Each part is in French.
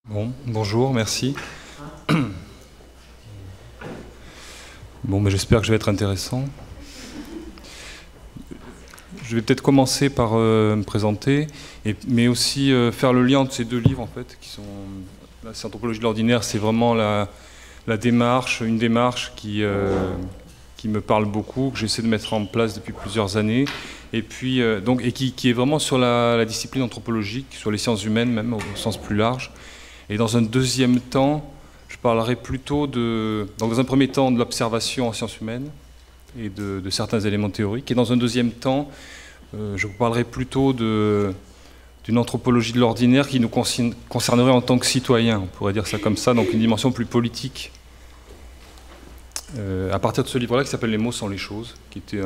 Bon, bonjour, merci. Bon, mais j'espère que je vais être intéressant. Je vais peut-être commencer par me présenter, mais aussi faire le lien entre ces deux livres, en fait, qui sont... Là, c'est Anthropologie de l'ordinaire, c'est vraiment la démarche, une démarche qui me parle beaucoup, que j'essaie de mettre en place depuis plusieurs années, et puis, qui est vraiment sur la discipline anthropologique, sur les sciences humaines, même au sens plus large. Et dans un deuxième temps, je parlerai plutôt donc dans un premier temps de l'observation en sciences humaines et de certains éléments théoriques. Et dans un deuxième temps, je vous parlerai plutôt d'une anthropologie de l'ordinaire qui nous concernerait en tant que citoyens, on pourrait dire ça comme ça, donc une dimension plus politique. À partir de ce livre-là qui s'appelle Les mots sont les choses, qui était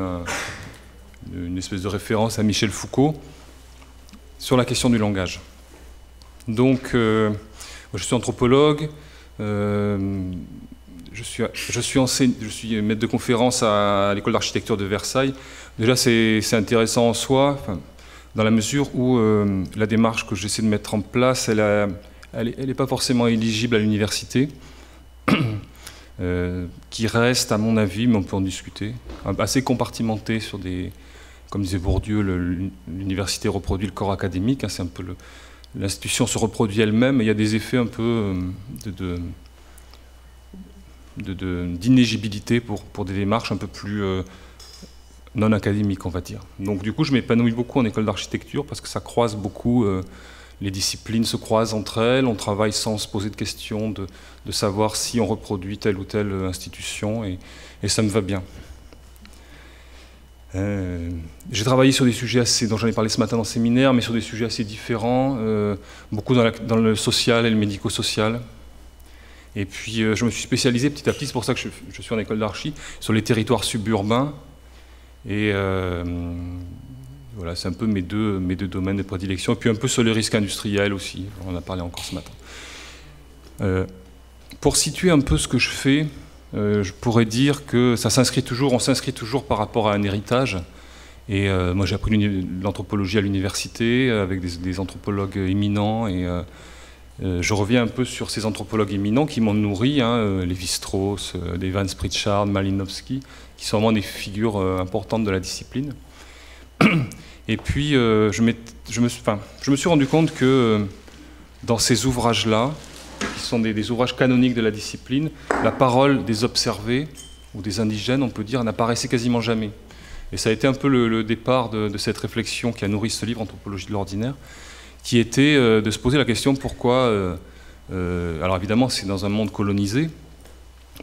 une espèce de référence à Michel Foucault sur la question du langage. Donc, je suis anthropologue, je suis maître de conférence à l'école d'architecture de Versailles. Déjà, c'est intéressant en soi, dans la mesure où la démarche que j'essaie de mettre en place, elle n'est pas forcément éligible à l'université, qui reste, à mon avis, mais on peut en discuter, assez compartimentée sur des... Comme disait Bourdieu, l'université reproduit le corps académique, hein, c'est un peu l'institution se reproduit elle-même, et il y a des effets un peu d'inéligibilité pour des démarches un peu plus non académiques, on va dire. Donc du coup, je m'épanouis beaucoup en école d'architecture parce que ça croise beaucoup, les disciplines se croisent entre elles, on travaille sans se poser de questions de savoir si on reproduit telle ou telle institution, et ça me va bien. J'ai travaillé sur des sujets dont j'en ai parlé ce matin dans le séminaire, mais sur des sujets assez différents, beaucoup dans le social et le médico-social. Et puis je me suis spécialisé petit à petit, c'est pour ça que je suis en école d'archi, sur les territoires suburbains. Et voilà, c'est un peu mes deux domaines de prédilection. Et puis un peu sur les risques industriels aussi, on en a parlé encore ce matin. Pour situer un peu ce que je fais, je pourrais dire que on s'inscrit toujours par rapport à un héritage. Et moi j'ai appris l'anthropologie à l'université avec des anthropologues éminents, et je reviens un peu sur ces anthropologues éminents qui m'ont nourri, hein, Lévi-Strauss, Evans Pritchard, Malinowski, qui sont vraiment des figures importantes de la discipline. Et puis je me suis rendu compte que dans ces ouvrages-là, qui sont des ouvrages canoniques de la discipline, la parole des observés, ou des indigènes, on peut dire, n'apparaissait quasiment jamais. Et ça a été un peu le départ de cette réflexion qui a nourri ce livre, Anthropologie de l'ordinaire, qui était de se poser la question pourquoi, alors évidemment c'est dans un monde colonisé,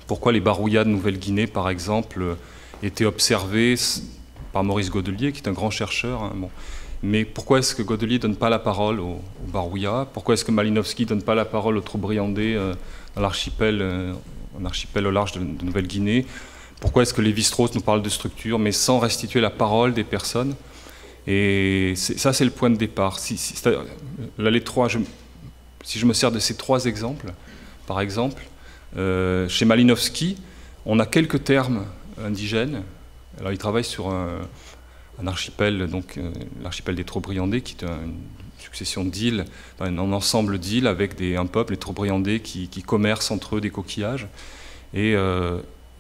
pourquoi les Barouillas de Nouvelle-Guinée, par exemple, étaient observés par Maurice Godelier, qui est un grand chercheur, hein, bon. Mais pourquoi est-ce que Godelier ne donne pas la parole aux Barouillas? Pourquoi est-ce que Malinowski ne donne pas la parole aux Trobriandais dans l'archipel, un archipel au large de Nouvelle-Guinée? Pourquoi est-ce que Lévi-Strauss nous parle de structure, mais sans restituer la parole des personnes? Et ça, c'est le point de départ. Si je me sers de ces trois exemples, par exemple, chez Malinowski, on a quelques termes indigènes. Alors, il travaille sur un archipel, donc l'archipel des Trobriandais, qui est une succession d'îles, un ensemble d'îles avec un peuple, les Trobriandais, qui commercent entre eux des coquillages. Et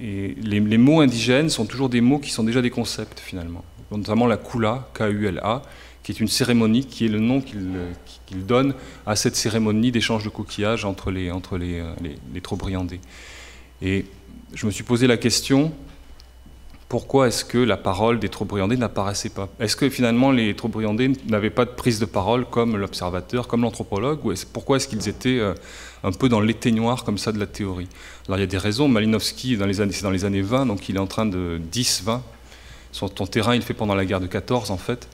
les mots indigènes sont toujours des mots qui sont déjà des concepts, finalement. Notamment la Kula, K-U-L-A, qui est une cérémonie, qui est le nom qu'il donne à cette cérémonie d'échange de coquillages entre les Trobriandais. Et je me suis posé la question, pourquoi est-ce que la parole des Trobriandais n'apparaissait pas? Est-ce que finalement les Trobriandais n'avaient pas de prise de parole comme l'observateur, comme l'anthropologue, ou pourquoi est-ce qu'ils étaient un peu dans l'éteignoir comme ça de la théorie? Alors il y a des raisons. Malinowski, c'est dans les années 20, donc il est en train de 10-20. Son terrain, il le fait pendant la guerre de 14 en fait,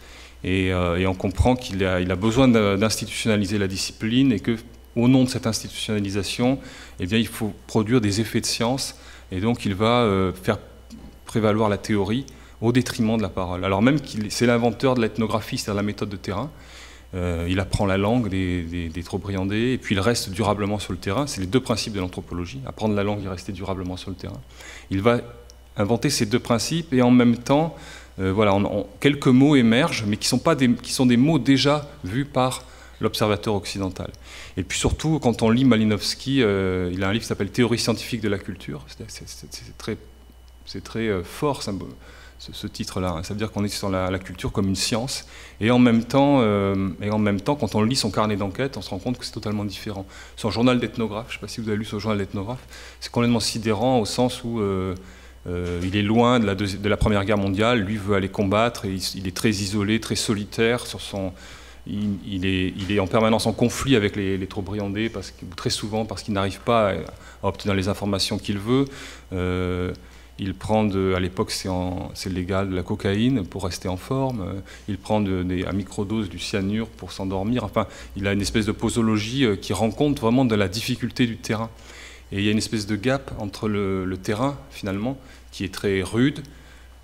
et on comprend qu'il a besoin d'institutionnaliser la discipline, et que au nom de cette institutionnalisation, eh bien, il faut produire des effets de science, et donc il va faire prévaloir la théorie au détriment de la parole. Alors même c'est l'inventeur de l'ethnographie, c'est-à-dire la méthode de terrain. Il apprend la langue des Trobriandais, et puis il reste durablement sur le terrain. C'est les deux principes de l'anthropologie, apprendre la langue et rester durablement sur le terrain. Il va inventer ces deux principes, et en même temps, voilà, quelques mots émergent, mais qui sont des mots déjà vus par l'observateur occidental. Et puis surtout, quand on lit Malinowski, il a un livre qui s'appelle Théorie scientifique de la culture. C'est très fort ce titre-là. Ça veut dire qu'on est sur la culture comme une science. Et en même temps, quand on lit son carnet d'enquête, on se rend compte que c'est totalement différent. Son journal d'ethnographe, je ne sais pas si vous avez lu son journal d'ethnographe, c'est complètement sidérant au sens où il est loin de la Première Guerre mondiale. Lui veut aller combattre et il est très isolé, très solitaire. Il est en permanence en conflit avec les troupes briandais, très souvent parce qu'il n'arrive pas à obtenir les informations qu'il veut. Il prend, à l'époque c'est légal, de la cocaïne pour rester en forme. Il prend à microdose du cyanure pour s'endormir. Enfin, il a une espèce de posologie qui rend compte vraiment de la difficulté du terrain. Et il y a une espèce de gap entre le terrain, finalement, qui est très rude.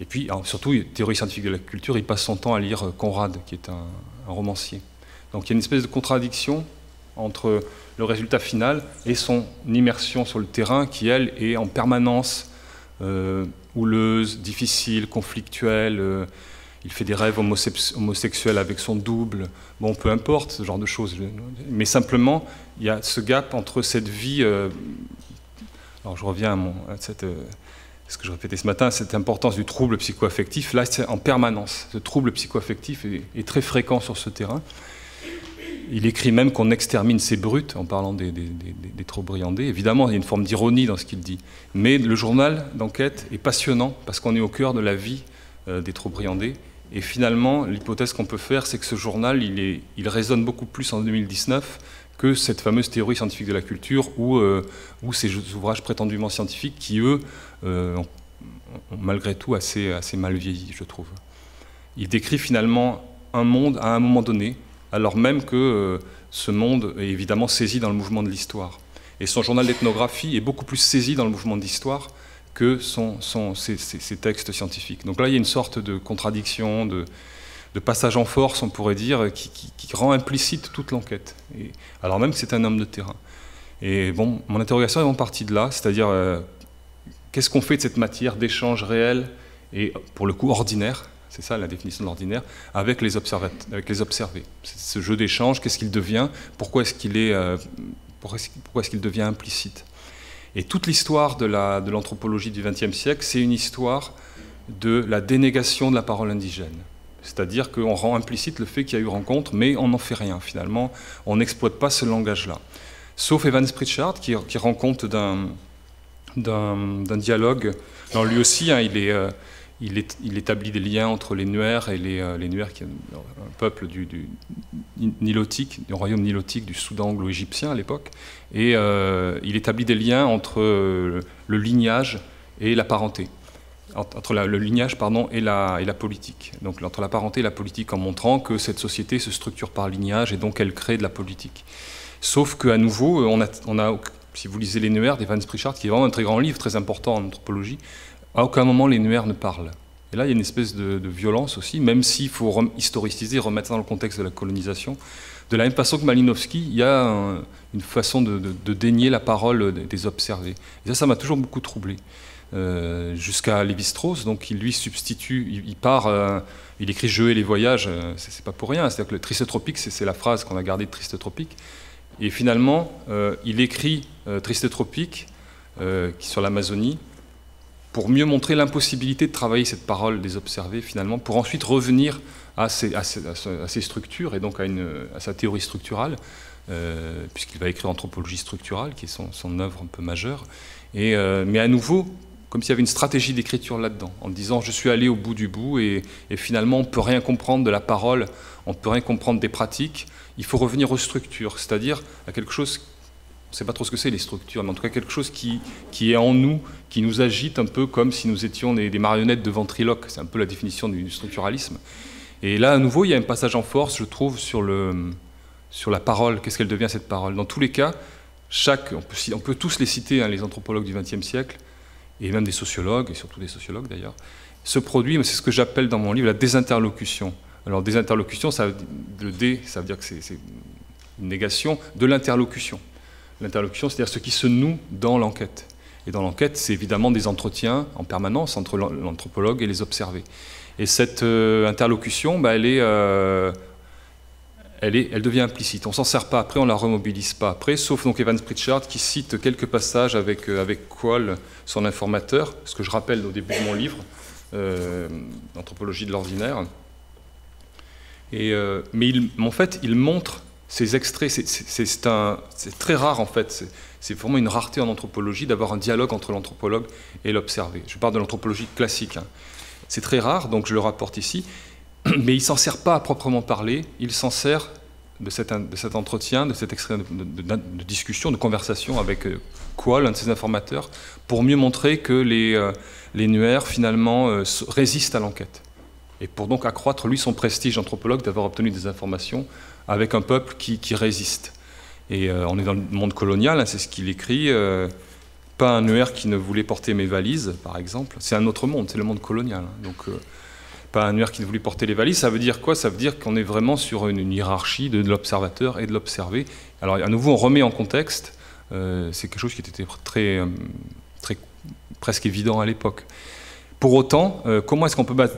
Et puis, surtout, théorie scientifique de la culture, il passe son temps à lire Conrad, qui est un romancier. Donc il y a une espèce de contradiction entre le résultat final et son immersion sur le terrain, qui, elle, est en permanence houleuse, difficile, conflictuelle. Il fait des rêves homosexuels avec son double. Bon, peu importe, ce genre de choses. Mais simplement, il y a ce gap entre cette vie... alors je reviens à ce que je répétais ce matin, cette importance du trouble psychoaffectif. Là, c'est en permanence. Ce trouble psychoaffectif est très fréquent sur ce terrain. Il écrit même qu'on extermine ces brutes en parlant des troupes briandais. Évidemment, il y a une forme d'ironie dans ce qu'il dit. Mais le journal d'enquête est passionnant parce qu'on est au cœur de la vie des troupes briandais. Et finalement, l'hypothèse qu'on peut faire, c'est que ce journal, il résonne beaucoup plus en 2019 que cette fameuse théorie scientifique de la culture ou ces ouvrages prétendument scientifiques qui, eux, ont malgré tout assez mal vieilli, je trouve. Il décrit finalement un monde à un moment donné, alors même que ce monde est évidemment saisi dans le mouvement de l'histoire. Et son journal d'ethnographie est beaucoup plus saisi dans le mouvement de l'histoire que ses textes scientifiques. Donc là, il y a une sorte de contradiction, de passage en force, on pourrait dire, qui rend implicite toute l'enquête, alors même que c'est un homme de terrain. Et bon, mon interrogation est en partie de là, c'est-à-dire qu'est-ce qu'on fait de cette matière d'échange réel et, pour le coup, ordinaire, c'est ça la définition de l'ordinaire, avec les observés. Ce jeu d'échange, qu'est-ce qu'il devient? Pourquoi est-ce qu'il devient implicite? Et toute l'histoire de l'anthropologie du XXe siècle, c'est une histoire de la dénégation de la parole indigène. C'est-à-dire qu'on rend implicite le fait qu'il y a eu rencontre, mais on n'en fait rien finalement, on n'exploite pas ce langage-là. Sauf Evans Pritchard, qui rend compte d'un dialogue. Alors lui aussi, hein, il établit des liens entre les Nuer et les Nuer, qui est un peuple du royaume nilotique du Soudan anglo-égyptien à l'époque, et il établit des liens entre le lignage et la parenté, entre le lignage et la politique, donc entre la parenté et la politique, en montrant que cette société se structure par lignage et donc elle crée de la politique. Sauf qu'à nouveau, si vous lisez Les Nuer d'Evans Pritchard, qui est vraiment un très grand livre, très important en anthropologie, à aucun moment les Nuer ne parlent. Et là, il y a une espèce de violence aussi, même s'il faut historiciser, remettre ça dans le contexte de la colonisation. De la même façon que Malinowski, il y a une façon de dénier la parole des observés. Et ça m'a toujours beaucoup troublé. Jusqu'à Lévi-Strauss, donc il lui substitue, il écrit Jeux et les voyages, c'est pas pour rien, c'est-à-dire que le Triste Tropique, c'est la phrase qu'on a gardée de Triste Tropique, et finalement, il écrit Triste Tropique sur l'Amazonie, pour mieux montrer l'impossibilité de travailler cette parole des observés, finalement, pour ensuite revenir à ses structures, et donc à sa théorie structurale, puisqu'il va écrire Anthropologie structurale, qui est son œuvre un peu majeure, mais à nouveau, comme s'il y avait une stratégie d'écriture là-dedans, en disant je suis allé au bout du bout, et finalement on ne peut rien comprendre de la parole, on ne peut rien comprendre des pratiques, il faut revenir aux structures, c'est-à-dire à quelque chose, on ne sait pas trop ce que c'est les structures, mais en tout cas quelque chose qui est en nous, qui nous agite un peu comme si nous étions des marionnettes de ventriloque, c'est un peu la définition du structuralisme. Et là à nouveau il y a un passage en force, je trouve, sur la parole, qu'est-ce qu'elle devient cette parole. Dans tous les cas, on peut tous les citer, hein, les anthropologues du XXe siècle, et même des sociologues, et surtout des sociologues d'ailleurs, se produit, c'est ce que j'appelle dans mon livre la désinterlocution. Alors désinterlocution, le D, ça veut dire que c'est une négation de l'interlocution. L'interlocution, c'est-à-dire ce qui se noue dans l'enquête. Et dans l'enquête, c'est évidemment des entretiens en permanence entre l'anthropologue et les observés. Et cette interlocution, elle elle devient implicite. On ne s'en sert pas après, on ne la remobilise pas après, sauf donc Evans Pritchard qui cite quelques passages avec Quoll, son informateur, ce que je rappelle au début de mon livre, Anthropologie de l'ordinaire. Mais en fait, il montre ces extraits, c'est très rare en fait, c'est vraiment une rareté en anthropologie d'avoir un dialogue entre l'anthropologue et l'observé. Je parle de l'anthropologie classique. Hein. C'est très rare, donc je le rapporte ici, mais il ne s'en sert pas à proprement parler, il s'en sert de cet entretien, de cet extrait de discussion, de conversation avec Quoll, un de ses informateurs, pour mieux montrer que les Nuer, finalement, résistent à l'enquête. Et pour donc accroître, lui, son prestige d'anthropologue d'avoir obtenu des informations avec un peuple qui résiste. Et on est dans le monde colonial, hein, c'est ce qu'il écrit. Pas un Nuer qui ne voulait porter mes valises, par exemple. C'est un autre monde, c'est le monde colonial. Hein. Donc, pas un Nuer qui ne voulait porter les valises. Ça veut dire quoi? Ça veut dire qu'on est vraiment sur une hiérarchie de l'observateur et de l'observé. Alors, à nouveau, on remet en contexte. C'est quelque chose qui était presque évident à l'époque. Pour autant, comment est-ce qu'on peut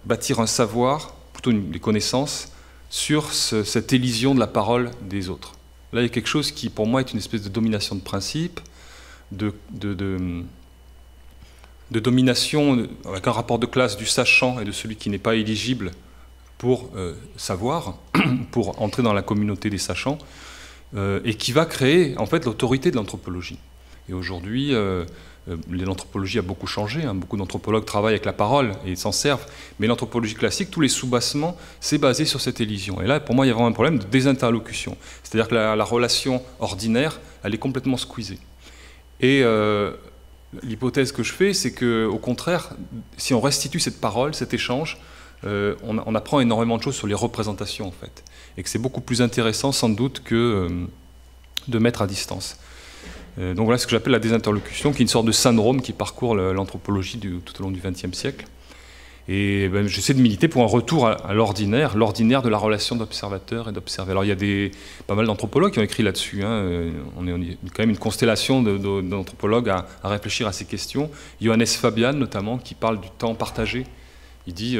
bâtir un savoir, plutôt des connaissances, sur cette élision de la parole des autres? Là, il y a quelque chose qui, pour moi, est une espèce de domination de principe, de domination avec un rapport de classe du sachant et de celui qui n'est pas éligible pour savoir, pour entrer dans la communauté des sachants, et qui va créer, en fait, l'autorité de l'anthropologie. Et aujourd'hui, l'anthropologie a beaucoup changé, hein. Beaucoup d'anthropologues travaillent avec la parole et s'en servent, mais l'anthropologie classique, tous les soubassements, c'est basé sur cette élision. Et là, pour moi, il y a vraiment un problème de désinterlocution. C'est-à-dire que la relation ordinaire, elle est complètement squeezée. Et l'hypothèse que je fais, c'est qu'au contraire, si on restitue cette parole, cet échange, on apprend énormément de choses sur les représentations, en fait. Et que c'est beaucoup plus intéressant, sans doute, que de mettre à distance. Donc voilà ce que j'appelle la désinterlocution, qui est une sorte de syndrome qui parcourt l'anthropologie tout au long du XXe siècle. Et j'essaie de militer pour un retour à l'ordinaire de la relation d'observateur et d'observé. Alors il y a pas mal d'anthropologues qui ont écrit là-dessus. Hein. On est quand même une constellation d'anthropologues à réfléchir à ces questions. Johannes Fabian notamment, qui parle du temps partagé. Il dit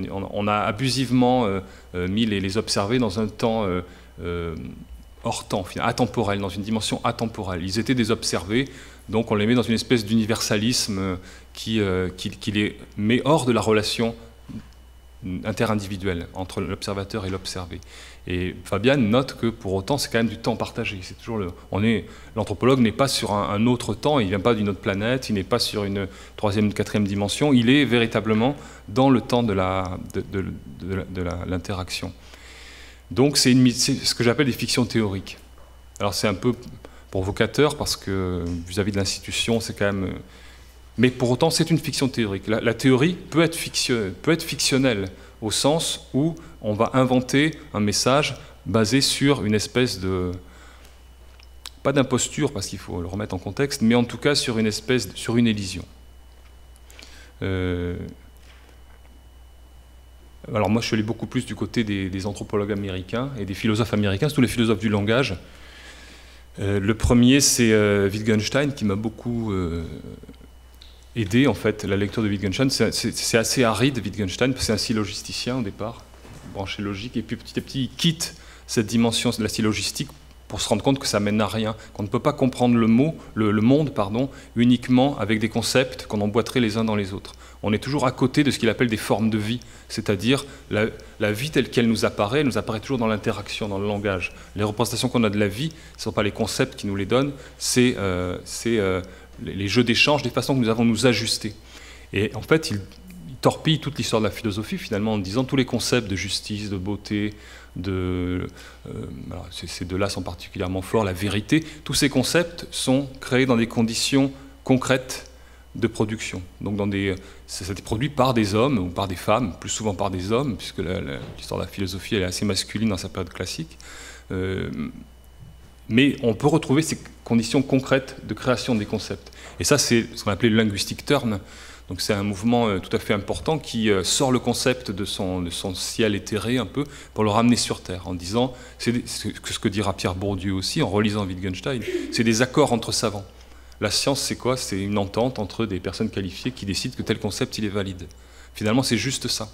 on a abusivement mis les observés dans un temps hors temps, atemporel, dans une dimension atemporelle. Ils étaient des observés, donc on les met dans une espèce d'universalisme qui les met hors de la relation interindividuelle entre l'observateur et l'observé. Et Fabian note que pour autant, c'est quand même du temps partagé. C'est toujours l'anthropologue n'est pas sur un autre temps, il ne vient pas d'une autre planète, il n'est pas sur une troisième, une quatrième dimension, il est véritablement dans le temps de l'interaction. Donc c'est ce que j'appelle des fictions théoriques. Alors c'est un peu provocateur parce que vis-à-vis de l'institution, c'est quand même... Mais pour autant, c'est une fiction théorique. La théorie peut être fictionnelle au sens où on va inventer un message basé sur une espèce de... pas d'imposture, parce qu'il faut le remettre en contexte, mais en tout cas sur une élision. Alors moi, je suis allé beaucoup plus du côté des anthropologues américains et des philosophes américains, surtout les philosophes du langage. Le premier, c'est Wittgenstein, qui m'a beaucoup aidé, en fait, la lecture de Wittgenstein. C'est assez aride, Wittgenstein, parce que c'est un syllogisticien au départ, branché logique, et puis petit à petit, il quitte cette dimension de la syllogistique pour se rendre compte que ça mène à rien, qu'on ne peut pas comprendre le monde, uniquement avec des concepts qu'on emboîterait les uns dans les autres. On est toujours à côté de ce qu'il appelle des formes de vie, c'est-à-dire la vie telle qu'elle nous apparaît toujours dans l'interaction, dans le langage. Les représentations qu'on a de la vie, ce ne sont pas les concepts qui nous les donnent, c'est les jeux d'échange, des façons que nous avons de nous ajuster. Et en fait, il torpille toute l'histoire de la philosophie, finalement, en disant tous les concepts de justice, de beauté, ces deux-là sont particulièrement forts, la vérité, tous ces concepts sont créés dans des conditions concrètes de production. Donc ça a été produit par des hommes ou par des femmes, plus souvent par des hommes, puisque l'histoire de la philosophie elle est assez masculine dans sa période classique. Mais on peut retrouver ces conditions concrètes de création des concepts. Et ça, c'est ce qu'on appelait le linguistic turn. Donc c'est un mouvement tout à fait important qui sort le concept de son ciel éthéré un peu pour le ramener sur Terre, en disant, c'est ce que dira Pierre Bourdieu aussi en relisant Wittgenstein, c'est des accords entre savants. La science, c'est quoi? C'est une entente entre des personnes qualifiées qui décident que tel concept, il est valide. Finalement, c'est juste ça.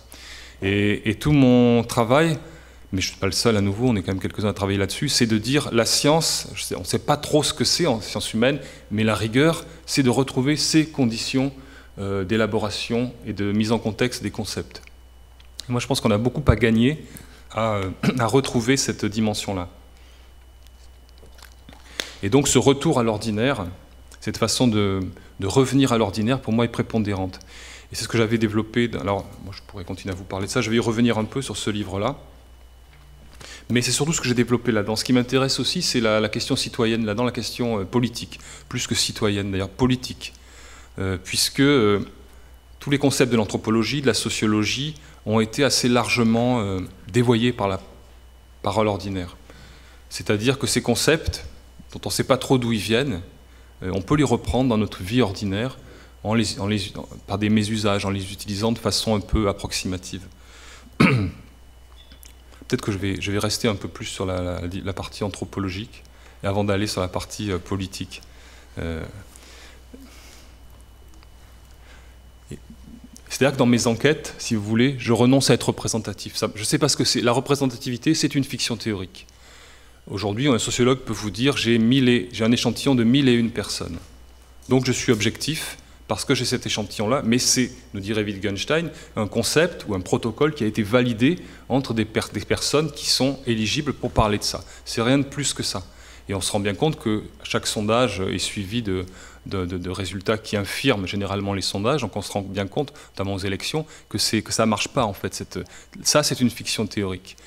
Et tout mon travail mais je ne suis pas le seul à nouveau, on est quand même quelques-uns à travailler là-dessus, c'est de dire la science, on ne sait pas trop ce que c'est en sciences humaines, mais la rigueur, c'est de retrouver ces conditions d'élaboration et de mise en contexte des concepts. Et moi je pense qu'on a beaucoup à gagner à retrouver cette dimension-là. Et donc ce retour à l'ordinaire, cette façon de revenir à l'ordinaire, pour moi, est prépondérante. Et c'est ce que j'avais développé. Alors, moi, je pourrais continuer à vous parler de ça. Je vais y revenir un peu sur ce livre-là. Mais c'est surtout ce que j'ai développé là-dedans. Ce qui m'intéresse aussi, c'est la question citoyenne, là-dedans, la question politique. Plus que citoyenne, d'ailleurs, politique. Puisque tous les concepts de l'anthropologie, de la sociologie, ont été assez largement dévoyés par la parole ordinaire. C'est-à-dire que ces concepts, dont on ne sait pas trop d'où ils viennent, on peut les reprendre dans notre vie ordinaire par des mésusages, en les utilisant de façon un peu approximative. Peut-être que je vais rester un peu plus sur la partie anthropologique, et avant d'aller sur la partie politique. C'est-à-dire que dans mes enquêtes, si vous voulez, je renonce à être représentatif. Je ne sais pas ce que c'est. La représentativité, c'est une fiction théorique. Aujourd'hui, un sociologue peut vous dire j'ai un échantillon de 1001 personnes. Donc je suis objectif parce que j'ai cet échantillon-là, mais c'est, nous dirait Wittgenstein, un concept ou un protocole qui a été validé entre des personnes qui sont éligibles pour parler de ça. C'est rien de plus que ça. Et on se rend bien compte que chaque sondage est suivi de résultats qui infirment généralement les sondages, donc on se rend bien compte, notamment aux élections, que ça ne marche pas en fait. Ça, c'est une fiction théorique.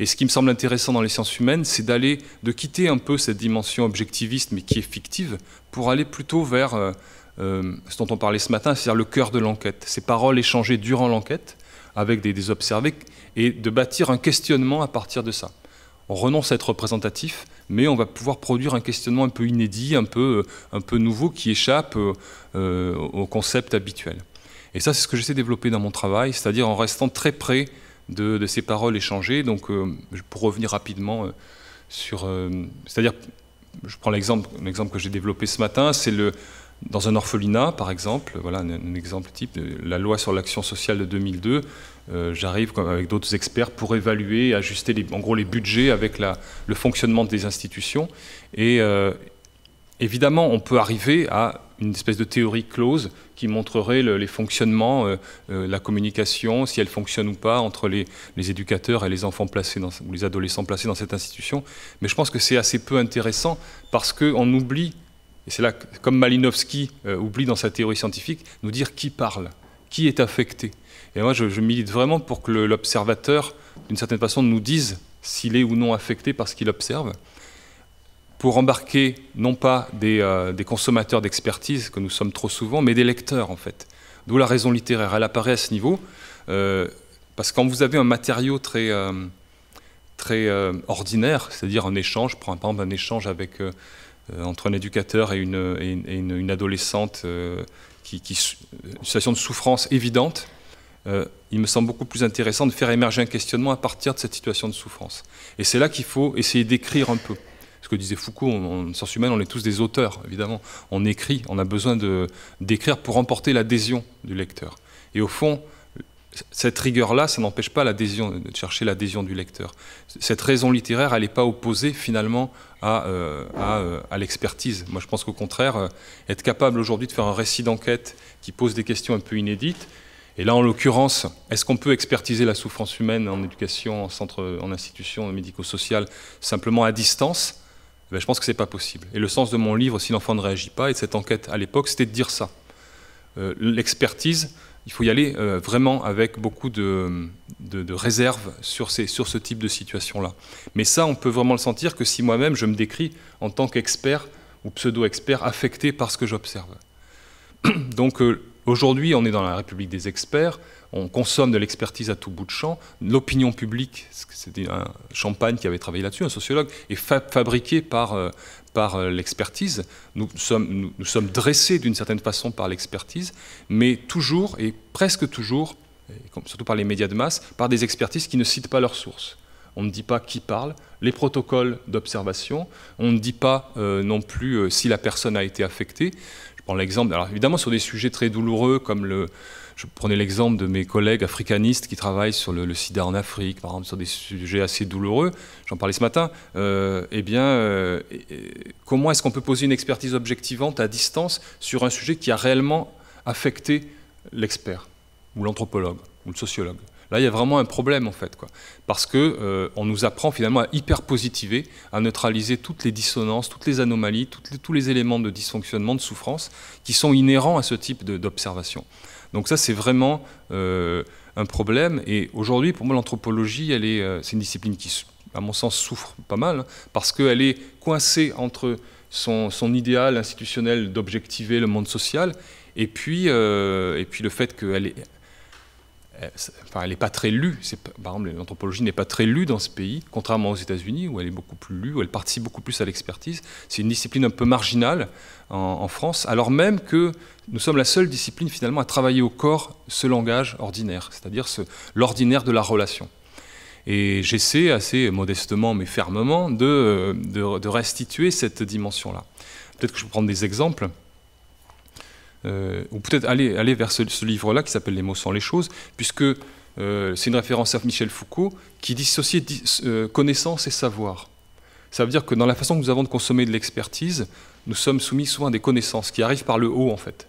Et ce qui me semble intéressant dans les sciences humaines, c'est de quitter un peu cette dimension objectiviste, mais qui est fictive, pour aller plutôt vers ce dont on parlait ce matin, c'est-à-dire le cœur de l'enquête. Ces paroles échangées durant l'enquête, avec des observés, et de bâtir un questionnement à partir de ça. On renonce à être représentatif, mais on va pouvoir produire un questionnement un peu inédit, un peu nouveau, qui échappe au concept habituel. Et ça, c'est ce que j'essaie de développer dans mon travail, c'est-à-dire en restant très près de ces paroles échangées. Donc, pour revenir rapidement sur... c'est-à-dire, je prends l'exemple que j'ai développé ce matin, c'est dans un orphelinat, par exemple, voilà un exemple type, la loi sur l'action sociale de 2002, j'arrive avec d'autres experts pour évaluer et ajuster en gros les budgets avec le fonctionnement des institutions. Et évidemment, on peut arriver à une espèce de théorie close qui montrerait les fonctionnements, la communication, si elle fonctionne ou pas entre les éducateurs et les enfants placés ou les adolescents placés dans cette institution. Mais je pense que c'est assez peu intéressant parce qu'on oublie, et c'est là, comme Malinowski oublie dans sa théorie scientifique, nous dire qui parle, qui est affecté. Et moi, je milite vraiment pour que l'observateur, d'une certaine façon, nous dise s'il est ou non affecté par ce qu'il observe, pour embarquer non pas des consommateurs d'expertise, que nous sommes trop souvent, mais des lecteurs, en fait. D'où la raison littéraire. Elle apparaît à ce niveau, parce que quand vous avez un matériau très ordinaire, c'est-à-dire un échange, je prends par exemple un échange entre un éducateur et une adolescente, une situation de souffrance évidente, il me semble beaucoup plus intéressant de faire émerger un questionnement à partir de cette situation de souffrance. Et c'est là qu'il faut essayer d'écrire un peu. Ce que disait Foucault, en sciences humaines, on est tous des auteurs, évidemment. On écrit, on a besoin d'écrire pour emporter l'adhésion du lecteur. Et au fond, cette rigueur-là, ça n'empêche pas de chercher l'adhésion du lecteur. Cette raison littéraire, elle n'est pas opposée finalement à l'expertise. Moi, je pense qu'au contraire, être capable aujourd'hui de faire un récit d'enquête qui pose des questions un peu inédites, et là, en l'occurrence, est-ce qu'on peut expertiser la souffrance humaine en éducation, en institution médico-sociale, simplement à distance? Ben, je pense que ce n'est pas possible. Et le sens de mon livre, Si l'enfant ne réagit pas, et de cette enquête à l'époque, c'était de dire ça. L'expertise, il faut y aller vraiment avec beaucoup de réserve sur ce type de situation-là. Mais ça, on peut vraiment le sentir que si moi-même, je me décris en tant qu'expert ou pseudo-expert affecté par ce que j'observe. Donc, aujourd'hui, on est dans la République des experts, on consomme de l'expertise à tout bout de champ. L'opinion publique, c'était un Champagne qui avait travaillé là-dessus, un sociologue, est fabriquée par l'expertise. Nous sommes dressés d'une certaine façon par l'expertise, mais toujours et presque toujours, surtout par les médias de masse, par des expertises qui ne citent pas leurs sources. On ne dit pas qui parle, les protocoles d'observation, on ne dit pas non plus si la personne a été affectée. Je prends l'exemple, alors évidemment sur des sujets très douloureux comme je prenais l'exemple de mes collègues africanistes qui travaillent sur le sida en Afrique, par exemple, sur des sujets assez douloureux, j'en parlais ce matin, comment est-ce qu'on peut poser une expertise objectivante à distance sur un sujet qui a réellement affecté l'expert, ou l'anthropologue, ou le sociologue? Là, il y a vraiment un problème, en fait, quoi. Parce qu'on nous apprend finalement à hyper-positiver, à neutraliser toutes les dissonances, toutes les anomalies, tous les éléments de dysfonctionnement, de souffrance, qui sont inhérents à ce type d'observation. Donc ça, c'est vraiment un problème. Et aujourd'hui, pour moi, l'anthropologie, c'est une discipline qui, à mon sens, souffre pas mal, hein, parce qu'elle est coincée entre son idéal institutionnel d'objectiver le monde social, et puis le fait qu'elle elle n'est pas très lue. Par exemple, l'anthropologie n'est pas très lue dans ce pays, contrairement aux États-Unis, où elle est beaucoup plus lue, où elle participe beaucoup plus à l'expertise. C'est une discipline un peu marginale en France, alors même que nous sommes la seule discipline finalement à travailler au corps ce langage ordinaire, c'est-à-dire l'ordinaire de la relation. Et j'essaie assez modestement mais fermement de restituer cette dimension-là. Peut-être que je peux prendre des exemples. Ou peut-être aller vers ce livre-là qui s'appelle « Les mots sont les choses », puisque c'est une référence à Michel Foucault qui dissociait connaissance et savoir. Ça veut dire que dans la façon que nous avons de consommer de l'expertise, nous sommes soumis souvent à des connaissances qui arrivent par le haut, en fait.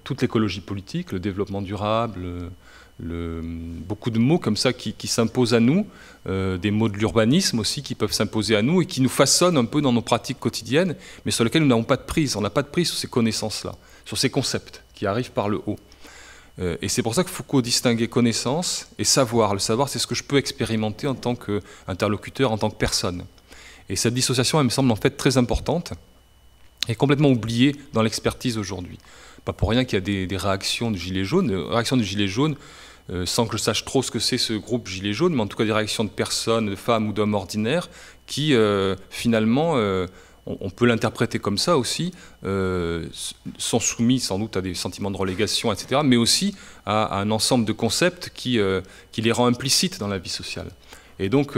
Toute l'écologie politique, le développement durable, beaucoup de mots comme ça qui s'imposent à nous, des mots de l'urbanisme aussi qui peuvent s'imposer à nous et qui nous façonnent un peu dans nos pratiques quotidiennes, mais sur lesquelles nous n'avons pas de prise. On n'a pas de prise sur ces connaissances-là, sur ces concepts qui arrivent par le haut. Et c'est pour ça que Foucault distinguait connaissance et savoir. Le savoir, c'est ce que je peux expérimenter en tant qu'interlocuteur, en tant que personne. Et cette dissociation, elle me semble en fait très importante et complètement oubliée dans l'expertise aujourd'hui. Pas pour rien qu'il y a des réactions de Gilets jaunes. Réactions de Gilets jaunes, sans que je sache trop ce que c'est ce groupe Gilets jaunes, mais en tout cas des réactions de personnes, de femmes ou d'hommes ordinaires qui, finalement, on peut l'interpréter comme ça aussi, sont soumis sans doute à des sentiments de relégation, etc., mais aussi à un ensemble de concepts qui les rend implicites dans la vie sociale. Et donc,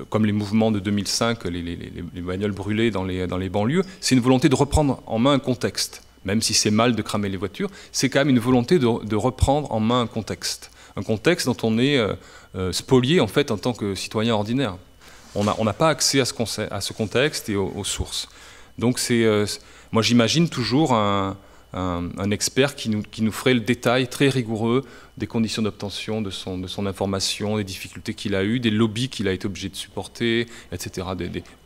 comme les mouvements de 2005, les bagnoles brûlées dans les banlieues, c'est une volonté de reprendre en main un contexte. Même si c'est mal de cramer les voitures, c'est quand même une volonté de reprendre en main un contexte dont on est spolié en fait en tant que citoyen ordinaire. On n'a pas accès à ce contexte et aux sources. Donc moi j'imagine toujours un expert qui nous ferait le détail très rigoureux des conditions d'obtention de son information, des difficultés qu'il a eues, des lobbies qu'il a été obligé de supporter, etc.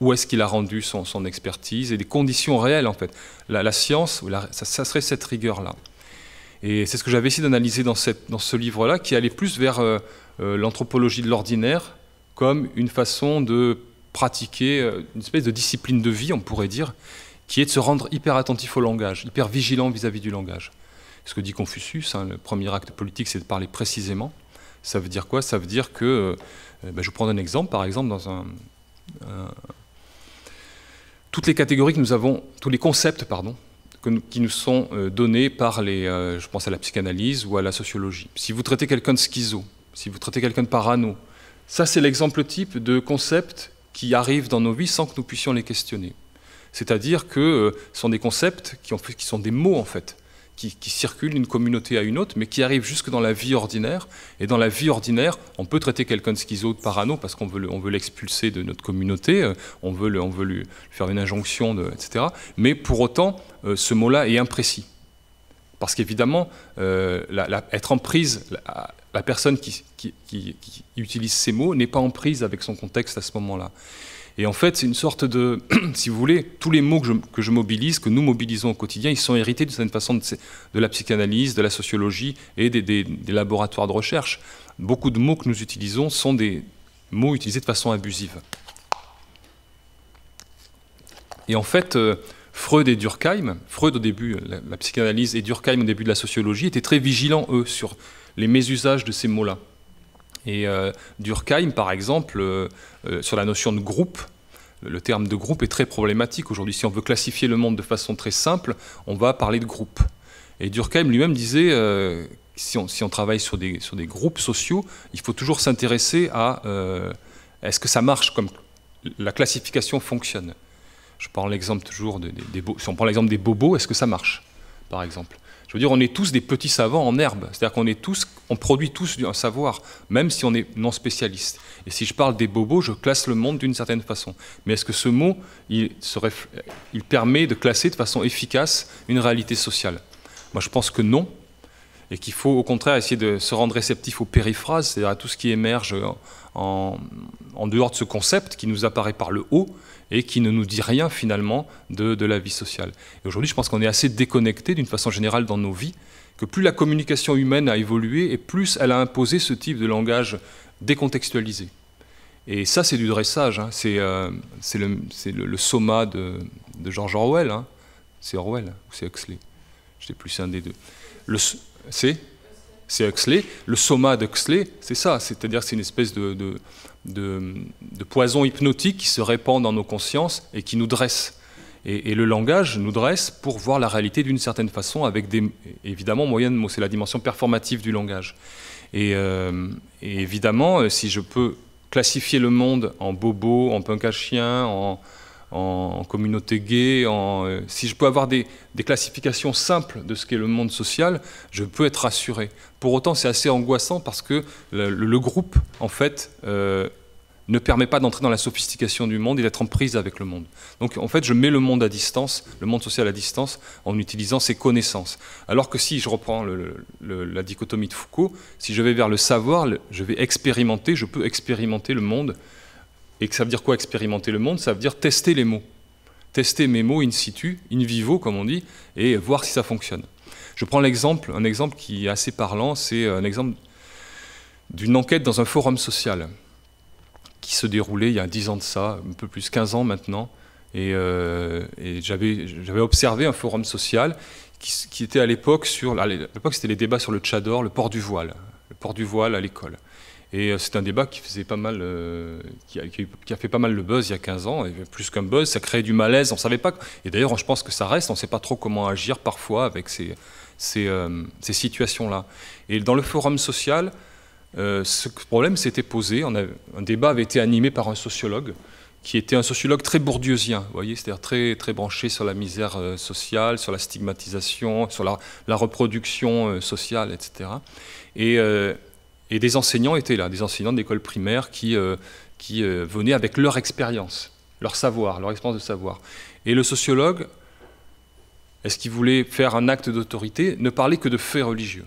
Où est-ce qu'il a rendu son expertise et des conditions réelles en fait. La science, ça serait cette rigueur-là. Et c'est ce que j'avais essayé d'analyser dans ce livre-là, qui allait plus vers l'anthropologie de l'ordinaire comme une façon de pratiquer une espèce de discipline de vie, on pourrait dire, qui est de se rendre hyper attentif au langage, hyper vigilant vis-à-vis du langage. Ce que dit Confucius, hein, le premier acte politique, c'est de parler précisément. Ça veut dire quoi? Ça veut dire que, je vais prendre un exemple, par exemple, toutes les catégories que nous avons, tous les concepts, pardon, qui nous sont donnés par je pense à la psychanalyse ou à la sociologie. Si vous traitez quelqu'un de schizo, si vous traitez quelqu'un de parano, ça c'est l'exemple type de concepts qui arrivent dans nos vies sans que nous puissions les questionner. C'est-à-dire que ce sont des concepts qui sont des mots en fait, qui circulent d'une communauté à une autre, mais qui arrivent jusque dans la vie ordinaire. Et dans la vie ordinaire, on peut traiter quelqu'un de schizo, de parano, parce qu'on veut l'expulser de notre communauté, on veut lui faire une injonction, etc. Mais pour autant, ce mot-là est imprécis. Parce qu'évidemment, être en prise, la personne qui utilise ces mots n'est pas en prise avec son contexte à ce moment-là. Et en fait, c'est une sorte de, si vous voulez, tous les mots que je mobilise, que nous mobilisons au quotidien, ils sont hérités d'une certaine façon de la psychanalyse, de la sociologie et des laboratoires de recherche. Beaucoup de mots que nous utilisons sont des mots utilisés de façon abusive. Et en fait, Freud et Durkheim, Freud au début, la psychanalyse, et Durkheim au début de la sociologie, étaient très vigilants, eux, sur les mésusages de ces mots-là. Et Durkheim, par exemple, sur la notion de groupe, le terme de groupe est très problématique aujourd'hui. Si on veut classifier le monde de façon très simple, on va parler de groupe. Et Durkheim lui-même disait, si on travaille sur des groupes sociaux, il faut toujours s'intéresser à est-ce que ça marche, comme la classification fonctionne. Je prends l'exemple toujours si on prend l'exemple des bobos, est-ce que ça marche, par exemple? Je veux dire, on est tous des petits savants en herbe. C'est-à-dire on produit tous un savoir, même si on est non spécialiste. Et si je parle des bobos, je classe le monde d'une certaine façon. Mais est-ce que ce mot, il permet de classer de façon efficace une réalité sociale? Moi, je pense que non. Et qu'il faut au contraire essayer de se rendre réceptif aux périphrases, c'est-à-dire à tout ce qui émerge en dehors de ce concept qui nous apparaît par le haut et qui ne nous dit rien finalement de la vie sociale. Et aujourd'hui, je pense qu'on est assez déconnecté d'une façon générale dans nos vies, que plus la communication humaine a évolué et plus elle a imposé ce type de langage décontextualisé. Et ça, c'est du dressage, hein. C'est le soma de George Orwell. Hein. C'est Orwell ou c'est Huxley? Je ne sais plus, c'est un des deux. C'est Huxley. Le soma d'Huxley, c'est ça. C'est-à-dire que c'est une espèce de poison hypnotique qui se répand dans nos consciences et qui nous dresse. Et le langage nous dresse pour voir la réalité d'une certaine façon, avec évidemment, moyen de mots. C'est la dimension performative du langage. Et évidemment, si je peux classifier le monde en bobo, en punk à chien, en communauté gay, si je peux avoir des classifications simples de ce qu'est le monde social, je peux être rassuré. Pour autant, c'est assez angoissant parce que le groupe, en fait, ne permet pas d'entrer dans la sophistication du monde et d'être en prise avec le monde. Donc, en fait, je mets le monde à distance, le monde social à distance, en utilisant ses connaissances. Alors que si je reprends la dichotomie de Foucault, si je vais vers le savoir, je peux expérimenter le monde. Et que ça veut dire quoi, expérimenter le monde? Ça veut dire tester les mots. Tester mes mots in situ, in vivo, comme on dit, et voir si ça fonctionne. Je prends un exemple qui est assez parlant, c'est un exemple d'une enquête dans un forum social qui se déroulait il y a 10 ans de ça, un peu plus 15 ans maintenant, et j'avais observé un forum social qui était à l'époque c'était les débats sur le tchador, le port du voile à l'école. Et c'est un débat qui faisait pas mal, qui a fait pas mal de buzz il y a 15 ans, et plus qu'un buzz, ça créait du malaise, on savait pas, et d'ailleurs je pense que ça reste, on ne sait pas trop comment agir parfois avec ces situations-là. Et dans le forum social, ce problème s'était posé, un débat avait été animé par un sociologue, qui était un sociologue très bourdieusien, vous voyez, c'est-à-dire très, très branché sur la misère sociale, sur la stigmatisation, sur la reproduction sociale, etc. Et des enseignants étaient là, des enseignants d'école primaire qui venaient avec leur expérience, leur savoir, leur expérience de savoir. Et le sociologue, est-ce qu'il voulait faire un acte d'autorité, ne parlait que de faits religieux.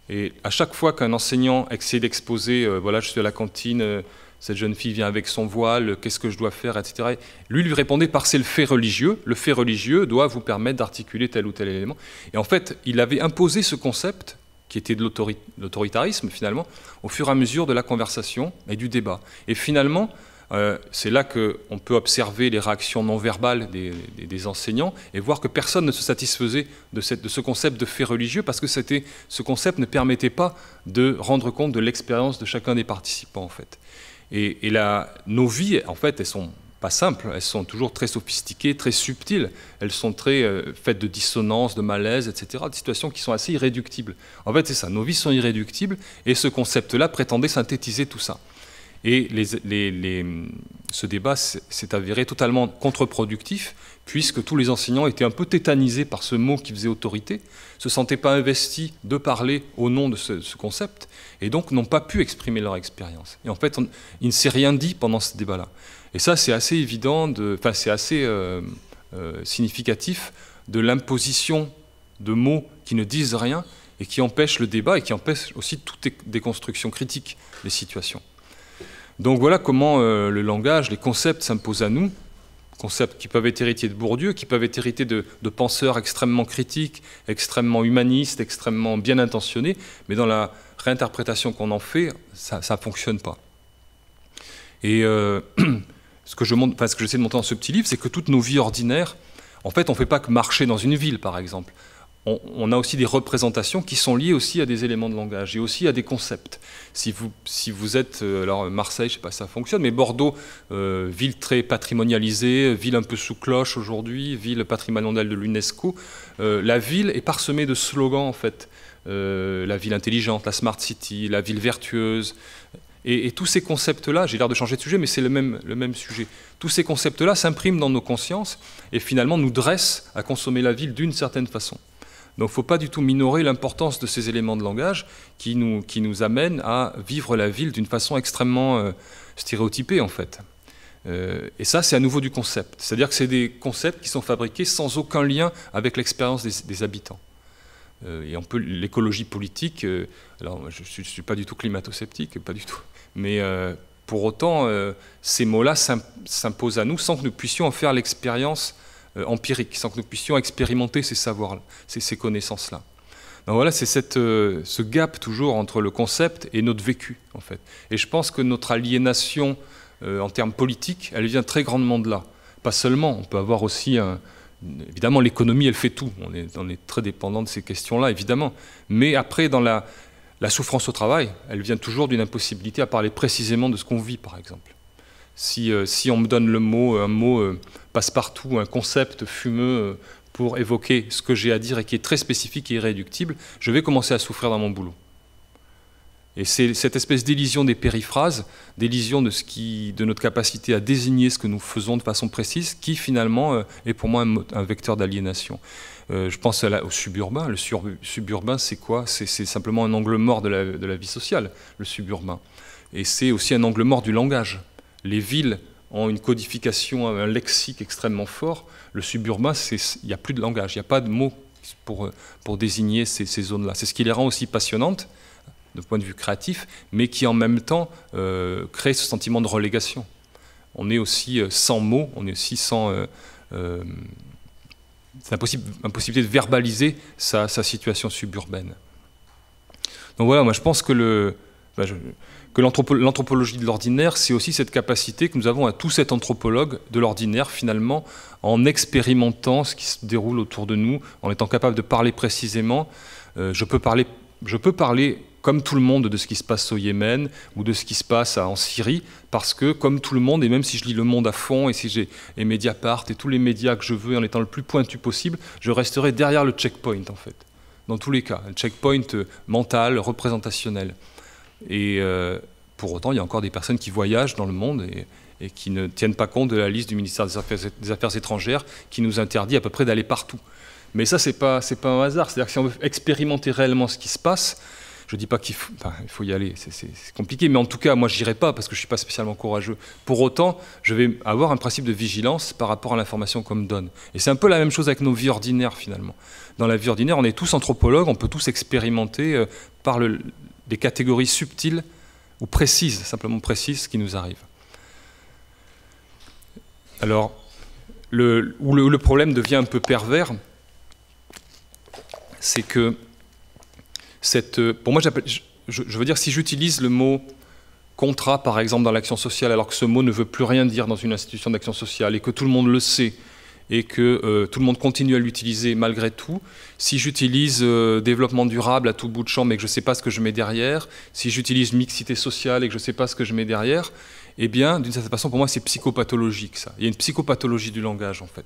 Et à chaque fois qu'un enseignant essayait d'exposer, voilà, je suis à la cantine, cette jeune fille vient avec son voile, qu'est-ce que je dois faire, etc. Lui répondait par c'est le fait religieux doit vous permettre d'articuler tel ou tel élément. Et en fait, il avait imposé ce concept qui était de l'autoritarisme, finalement, au fur et à mesure de la conversation et du débat. Et finalement, c'est là qu'on peut observer les réactions non verbales des enseignants et voir que personne ne se satisfaisait de ce concept de fait religieux parce que ce concept ne permettait pas de rendre compte de l'expérience de chacun des participants, en fait. Et nos vies, en fait, elles sont pas simples, elles sont toujours très sophistiquées, très subtiles, elles sont très faites de dissonances, de malaise, etc., de situations qui sont assez irréductibles. En fait, c'est ça, nos vies sont irréductibles, et ce concept-là prétendait synthétiser tout ça. Et ce débat s'est avéré totalement contre-productif, puisque tous les enseignants étaient un peu tétanisés par ce mot qui faisait autorité, ne se sentaient pas investis de parler au nom de ce concept, et donc n'ont pas pu exprimer leur expérience. Et en fait, il ne s'est rien dit pendant ce débat-là. Et ça, c'est assez évident, c'est assez significatif de l'imposition de mots qui ne disent rien et qui empêchent le débat et qui empêchent aussi toute déconstruction critique des situations. Donc voilà comment le langage, les concepts s'imposent à nous, concepts qui peuvent être hérités de Bourdieu, qui peuvent être hérités de penseurs extrêmement critiques, extrêmement humanistes, extrêmement bien intentionnés, mais dans la réinterprétation qu'on en fait, ça ne fonctionne pas. Et ce que j'essaie de montrer dans ce petit livre, c'est que toutes nos vies ordinaires, en fait, on ne fait pas que marcher dans une ville, par exemple. On a aussi des représentations qui sont liées aussi à des éléments de langage et aussi à des concepts. Si vous êtes, alors Marseille, je ne sais pas si ça fonctionne, mais Bordeaux, ville très patrimonialisée, ville un peu sous cloche aujourd'hui, ville patrimoniale de l'UNESCO, la ville est parsemée de slogans, en fait. La ville intelligente, la smart city, la ville vertueuse. Et tous ces concepts-là, j'ai l'air de changer de sujet, mais c'est le même sujet. Tous ces concepts-là s'impriment dans nos consciences et finalement nous dressent à consommer la ville d'une certaine façon. Donc il ne faut pas du tout minorer l'importance de ces éléments de langage qui nous amènent à vivre la ville d'une façon extrêmement stéréotypée en fait. Et ça, c'est à nouveau du concept. C'est-à-dire que c'est des concepts qui sont fabriqués sans aucun lien avec l'expérience des habitants. Et on peut l'écologie politique, alors je ne suis pas du tout climato-sceptique, pas du tout, mais pour autant, ces mots-là s'imposent à nous sans que nous puissions en faire l'expérience empirique, sans que nous puissions expérimenter ces savoirs, ces connaissances-là. Donc voilà, c'est ce gap toujours entre le concept et notre vécu, en fait. Et je pense que notre aliénation en termes politiques, elle vient très grandement de là. Pas seulement, on peut avoir aussi, évidemment l'économie elle fait tout, on est très dépendant de ces questions-là, évidemment. Mais après, dans la souffrance au travail, elle vient toujours d'une impossibilité à parler précisément de ce qu'on vit, par exemple. Si on me donne un mot passe-partout, un concept fumeux pour évoquer ce que j'ai à dire et qui est très spécifique et irréductible, je vais commencer à souffrir dans mon boulot. Et c'est cette espèce d'élision des périphrases, d'élision de notre capacité à désigner ce que nous faisons de façon précise, qui finalement est pour moi un vecteur d'aliénation. Je pense au suburbain. Le suburbain, c'est quoi? C'est simplement un angle mort de la vie sociale, le suburbain. Et c'est aussi un angle mort du langage. Les villes ont une codification, un lexique extrêmement fort. Le suburbain, il n'y a plus de langage, il n'y a pas de mots pour désigner ces zones-là. C'est ce qui les rend aussi passionnantes, de point de vue créatif, mais qui en même temps crée ce sentiment de relégation. On est aussi sans mots, on est aussi sans... c'est impossibilité de verbaliser sa situation suburbaine. Donc voilà, moi je pense que l'anthropologie de l'ordinaire, c'est aussi cette capacité que nous avons à tous être anthropologues de l'ordinaire, finalement, en expérimentant ce qui se déroule autour de nous, en étant capable de parler précisément. Je peux parler comme tout le monde de ce qui se passe au Yémen ou de ce qui se passe en Syrie, parce que comme tout le monde, et même si je lis Le Monde à fond, et si j'ai Mediapart et tous les médias que je veux, en étant le plus pointu possible, je resterai derrière le checkpoint, en fait. Dans tous les cas, le checkpoint mental, représentationnel. Et pour autant, il y a encore des personnes qui voyagent dans le monde et qui ne tiennent pas compte de la liste du ministère des Affaires étrangères qui nous interdit à peu près d'aller partout. Mais ça, c'est pas un hasard. C'est-à-dire que si on veut expérimenter réellement ce qui se passe, je ne dis pas qu'il faut y aller, c'est compliqué, mais en tout cas, moi, je n'irai pas parce que je ne suis pas spécialement courageux. Pour autant, je vais avoir un principe de vigilance par rapport à l'information qu'on me donne. Et c'est un peu la même chose avec nos vies ordinaires, finalement. Dans la vie ordinaire, on est tous anthropologues, on peut tous expérimenter par des catégories subtiles ou précises, simplement précises, qui nous arrivent. Alors, où le problème devient un peu pervers, c'est que pour moi, je veux dire, si j'utilise le mot contrat, par exemple, dans l'action sociale, alors que ce mot ne veut plus rien dire dans une institution d'action sociale, et que tout le monde le sait, et que tout le monde continue à l'utiliser malgré tout, si j'utilise développement durable à tout bout de champ, mais que je ne sais pas ce que je mets derrière, si j'utilise mixité sociale et que je ne sais pas ce que je mets derrière, eh bien, d'une certaine façon, pour moi, c'est psychopathologique, ça. Il y a une psychopathologie du langage, en fait.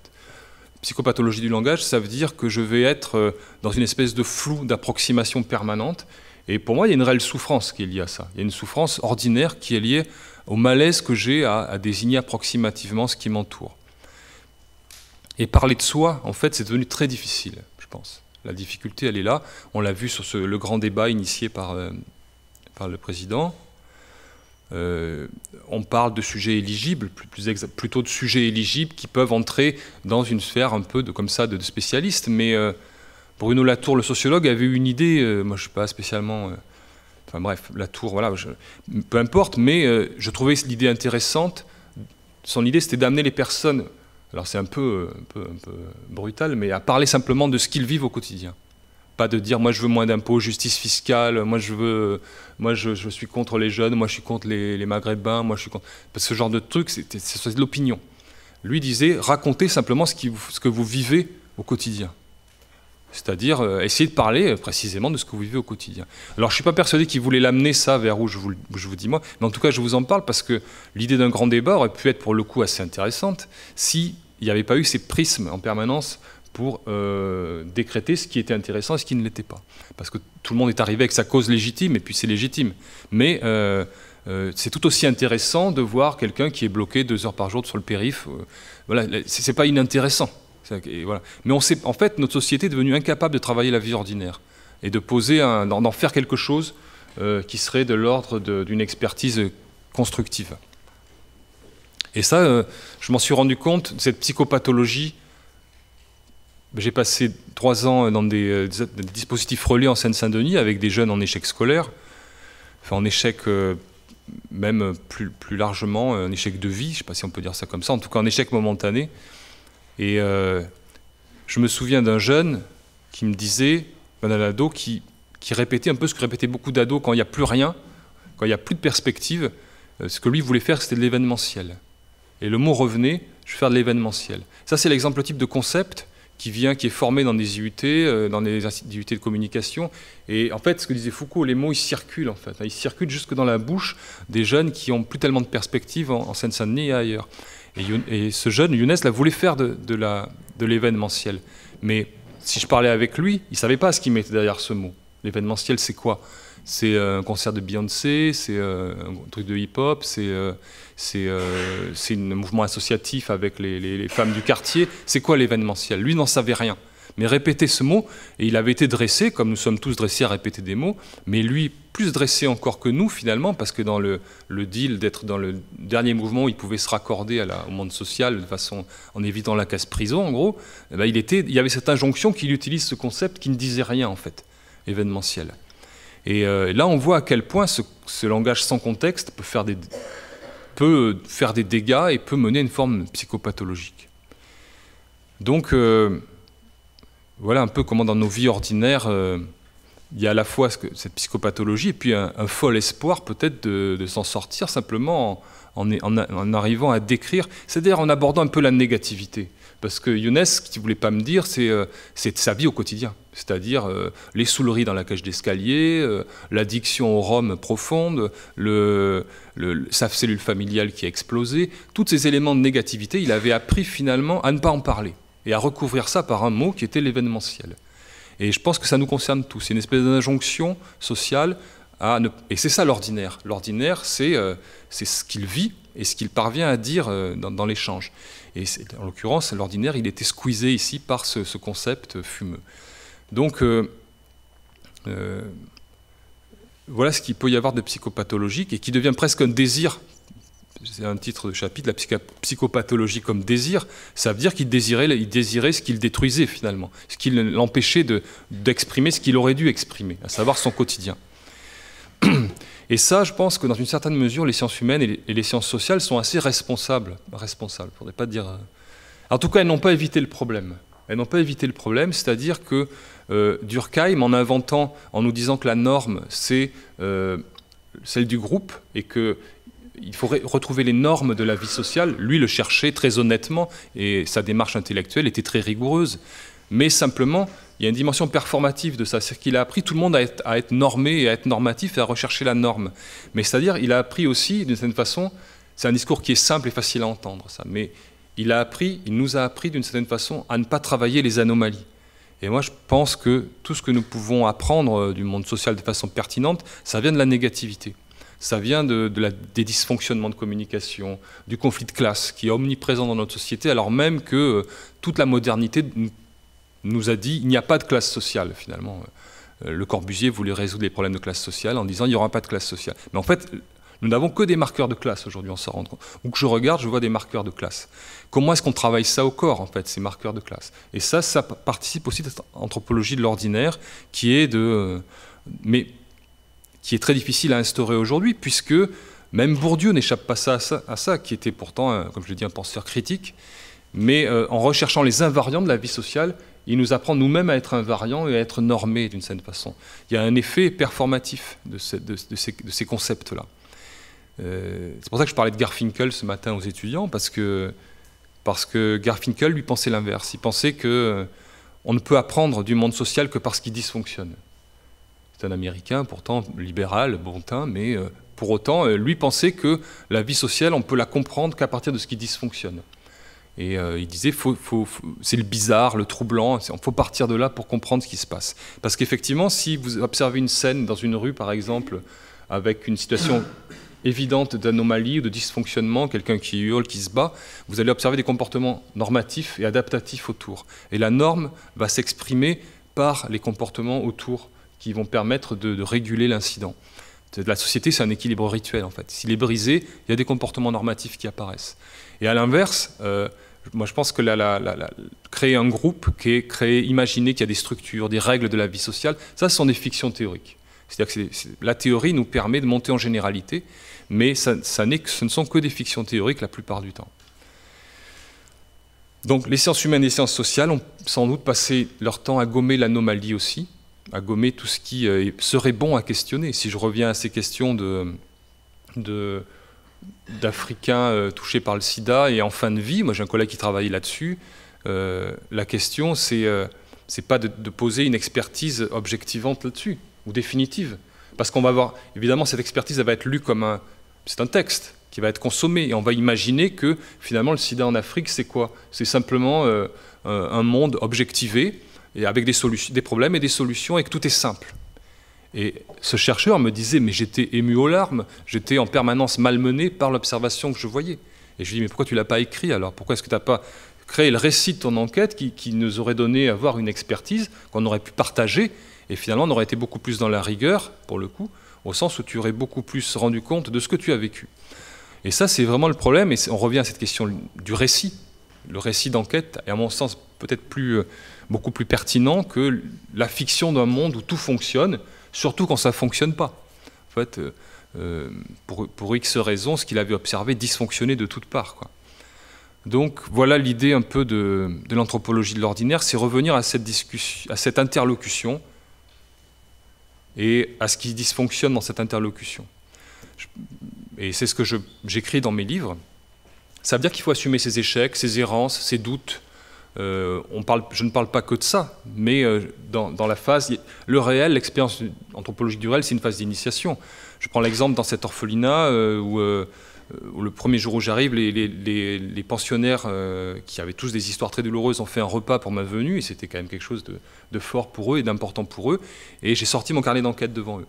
Psychopathologie du langage, ça veut dire que je vais être dans une espèce de flou d'approximation permanente. Et pour moi, il y a une réelle souffrance qui est liée à ça. Il y a une souffrance ordinaire qui est liée au malaise que j'ai à désigner approximativement ce qui m'entoure. Et parler de soi, en fait, c'est devenu très difficile, je pense. La difficulté, elle est là. On l'a vu sur le grand débat initié par le président. On parle de sujets éligibles, plutôt de sujets éligibles qui peuvent entrer dans une sphère un peu de spécialistes. Mais Bruno Latour, le sociologue, avait eu une idée, moi je ne suis pas spécialement... enfin bref, Latour, voilà, peu importe, mais je trouvais l'idée intéressante. Son idée, c'était d'amener les personnes, alors c'est un peu brutal, mais à parler simplement de ce qu'ils vivent au quotidien. Pas de dire, moi je veux moins d'impôts, justice fiscale, moi je suis contre les jeunes, moi je suis contre les maghrébins, moi je suis contre... Parce que ce genre de truc, c'est de l'opinion. Lui disait, racontez simplement ce que vous vivez au quotidien. C'est-à-dire, essayez de parler précisément de ce que vous vivez au quotidien. Alors je ne suis pas persuadé qu'il voulait l'amener ça vers où je vous dis moi, mais en tout cas je vous en parle parce que l'idée d'un grand débat aurait pu être pour le coup assez intéressante s'il n'y avait pas eu ces prismes en permanence pour décréter ce qui était intéressant et ce qui ne l'était pas. Parce que tout le monde est arrivé avec sa cause légitime, et puis c'est légitime. Mais c'est tout aussi intéressant de voir quelqu'un qui est bloqué 2 heures par jour sur le périph'. Voilà, c'est pas inintéressant. Et voilà. Mais en fait, notre société est devenue incapable de travailler la vie ordinaire et de poser, d'en faire quelque chose qui serait de l'ordre d'une expertise constructive. Et ça, je m'en suis rendu compte, cette psychopathologie. J'ai passé 3 ans dans des dispositifs relais en Seine-Saint-Denis avec des jeunes en échec scolaire, enfin en échec même plus largement, un échec de vie, je ne sais pas si on peut dire ça comme ça, en tout cas un échec momentané. Et je me souviens d'un jeune qui me disait, un ado qui répétait un peu ce que répétaient beaucoup d'ados quand il n'y a plus rien, quand il n'y a plus de perspective, ce que lui voulait faire, c'était de l'événementiel. Et le mot revenait, je vais faire de l'événementiel. Ça, c'est l'exemple type de concept qui est formé dans des IUT, dans des IUT de communication. Et en fait, ce que disait Foucault, les mots, ils circulent en fait. Ils circulent jusque dans la bouche des jeunes qui n'ont plus tellement de perspectives en Seine-Saint-Denis et ailleurs. Et ce jeune, Younes, voulait faire de l'événementiel. Mais si je parlais avec lui, il ne savait pas ce qu'il mettait derrière ce mot. L'événementiel, c'est quoi? C'est un concert de Beyoncé, c'est un truc de hip-hop, c'est un mouvement associatif avec les femmes du quartier. C'est quoi l'événementiel? Lui n'en savait rien. Mais répéter ce mot, et il avait été dressé, comme nous sommes tous dressés à répéter des mots, mais lui, plus dressé encore que nous, finalement, parce que dans le deal d'être dans le dernier mouvement, il pouvait se raccorder au monde social de façon, en évitant la casse-prison, en gros, eh ben, il y avait cette injonction qu'il utilise ce concept qui ne disait rien, en fait, événementiel. Et là, on voit à quel point ce langage sans contexte peut faire des dégâts et peut mener à une forme psychopathologique. Donc, voilà un peu comment dans nos vies ordinaires, il y a à la fois cette psychopathologie et puis un fol espoir peut-être de s'en sortir simplement en arrivant à décrire, c'est-à-dire en abordant un peu la négativité. Parce que Younes, ce qu'il ne voulait pas me dire, c'est sa vie au quotidien. C'est-à-dire les saouleries dans la cage d'escalier, l'addiction au rhum profonde, sa cellule familiale qui a explosé. Tous ces éléments de négativité, il avait appris finalement à ne pas en parler et à recouvrir ça par un mot qui était l'événementiel. Et je pense que ça nous concerne tous. C'est une espèce d'injonction sociale et c'est ça l'ordinaire. L'ordinaire, c'est ce qu'il vit et ce qu'il parvient à dire dans l'échange. Et en l'occurrence, l'ordinaire, il était squeezé ici par ce concept fumeux. Donc, voilà ce qu'il peut y avoir de psychopathologique et qui devient presque un désir. C'est un titre de chapitre, la psychopathologie comme désir. Ça veut dire qu'il désirait ce qu'il détruisait finalement, ce qui l'empêchait d'exprimer ce qu'il aurait dû exprimer, à savoir son quotidien. Et ça, je pense que dans une certaine mesure, les sciences humaines et les sciences sociales sont assez responsables. Responsables, il ne faudrait pas dire... En tout cas, elles n'ont pas évité le problème. Elles n'ont pas évité le problème, c'est-à-dire que Durkheim, en nous disant que la norme, c'est celle du groupe, et qu'il faut retrouver les normes de la vie sociale, lui le cherchait très honnêtement, et sa démarche intellectuelle était très rigoureuse. Mais simplement, il y a une dimension performative de ça. C'est qu'il a appris tout le monde à être normé et à être normatif et à rechercher la norme. Mais c'est-à-dire, il a appris aussi, d'une certaine façon, c'est un discours qui est simple et facile à entendre, ça, mais il nous a appris d'une certaine façon à ne pas travailler les anomalies. Et moi, je pense que tout ce que nous pouvons apprendre du monde social de façon pertinente, ça vient de la négativité. Ça vient des dysfonctionnements de communication, du conflit de classe qui est omniprésent dans notre société, alors même que toute la modernité nous a dit qu'il n'y a pas de classe sociale, finalement. Le Corbusier voulait résoudre les problèmes de classe sociale en disant qu'il n'y aura pas de classe sociale. Mais en fait, nous n'avons que des marqueurs de classe aujourd'hui, on s'en rend compte. Où que je regarde, je vois des marqueurs de classe. Comment est-ce qu'on travaille ça au corps, en fait, ces marqueurs de classe? Et ça participe aussi de cette anthropologie de l'ordinaire mais qui est très difficile à instaurer aujourd'hui, puisque même Bourdieu n'échappe pas à ça, qui était pourtant, comme je l'ai dit, un penseur critique, mais en recherchant les invariants de la vie sociale, il nous apprend nous-mêmes à être invariants et à être normés d'une certaine façon. Il y a un effet performatif de ces concepts-là. C'est pour ça que je parlais de Garfinkel ce matin aux étudiants, parce que Garfinkel lui pensait l'inverse. Il pensait qu'on ne peut apprendre du monde social que parce qu'il dysfonctionne. C'est un Américain, pourtant libéral, bon teint, mais pour autant, lui pensait que la vie sociale, on peut la comprendre qu'à partir de ce qui dysfonctionne. Et il disait, c'est le bizarre, le troublant, il faut partir de là pour comprendre ce qui se passe. Parce qu'effectivement, si vous observez une scène dans une rue, par exemple, avec une situation évidente d'anomalie ou de dysfonctionnement, quelqu'un qui hurle, qui se bat, vous allez observer des comportements normatifs et adaptatifs autour. Et la norme va s'exprimer par les comportements autour qui vont permettre de réguler l'incident. La société, c'est un équilibre rituel, en fait. S'il est brisé, il y a des comportements normatifs qui apparaissent. Et à l'inverse, moi, je pense que créer un groupe, imaginer qu'il y a des structures, des règles de la vie sociale, ça, ce sont des fictions théoriques. C'est-à-dire que la théorie nous permet de monter en généralité, mais ce ne sont que des fictions théoriques la plupart du temps. Donc les sciences humaines et les sciences sociales ont sans doute passé leur temps à gommer l'anomalie aussi, à gommer tout ce qui serait bon à questionner. Si je reviens à ces questions d'Africains touchés par le sida et en fin de vie, moi j'ai un collègue qui travaille là-dessus, la question c'est pas de poser une expertise objectivante là-dessus, ou définitive. Parce qu'on va voir, évidemment, cette expertise, elle va être lue comme c'est un texte qui va être consommé. Et on va imaginer que, finalement, le sida en Afrique, c'est quoi? C'est simplement un monde objectivé, et avec des problèmes et des solutions, et que tout est simple. Et ce chercheur me disait, mais j'étais ému aux larmes, j'étais en permanence malmené par l'observation que je voyais. Et je lui dis, mais pourquoi tu ne l'as pas écrit alors? Pourquoi est-ce que tu n'as pas créé le récit de ton enquête qui nous aurait donné à avoir une expertise qu'on aurait pu partager? Et finalement, on aurait été beaucoup plus dans la rigueur, pour le coup, au sens où tu aurais beaucoup plus rendu compte de ce que tu as vécu. Et ça, c'est vraiment le problème, et on revient à cette question du récit. Le récit d'enquête est, à mon sens, peut-être beaucoup plus pertinent que la fiction d'un monde où tout fonctionne, surtout quand ça ne fonctionne pas. En fait, pour X raisons, ce qu'il avait observé dysfonctionnait de toutes parts, quoi. Donc voilà l'idée un peu de l'anthropologie de l'ordinaire, c'est revenir à cette interlocution, et à ce qui dysfonctionne dans cette interlocution. Et c'est ce que j'écris dans mes livres. Ça veut dire qu'il faut assumer ses échecs, ses errances, ses doutes. Je ne parle pas que de ça, mais dans la phase... Le réel, l'expérience anthropologique du réel, c'est une phase d'initiation. Je prends l'exemple dans cet orphelinat où le premier jour où j'arrive, les pensionnaires qui avaient tous des histoires très douloureuses ont fait un repas pour ma venue, et c'était quand même quelque chose de fort pour eux et d'important pour eux. Et j'ai sorti mon carnet d'enquête devant eux.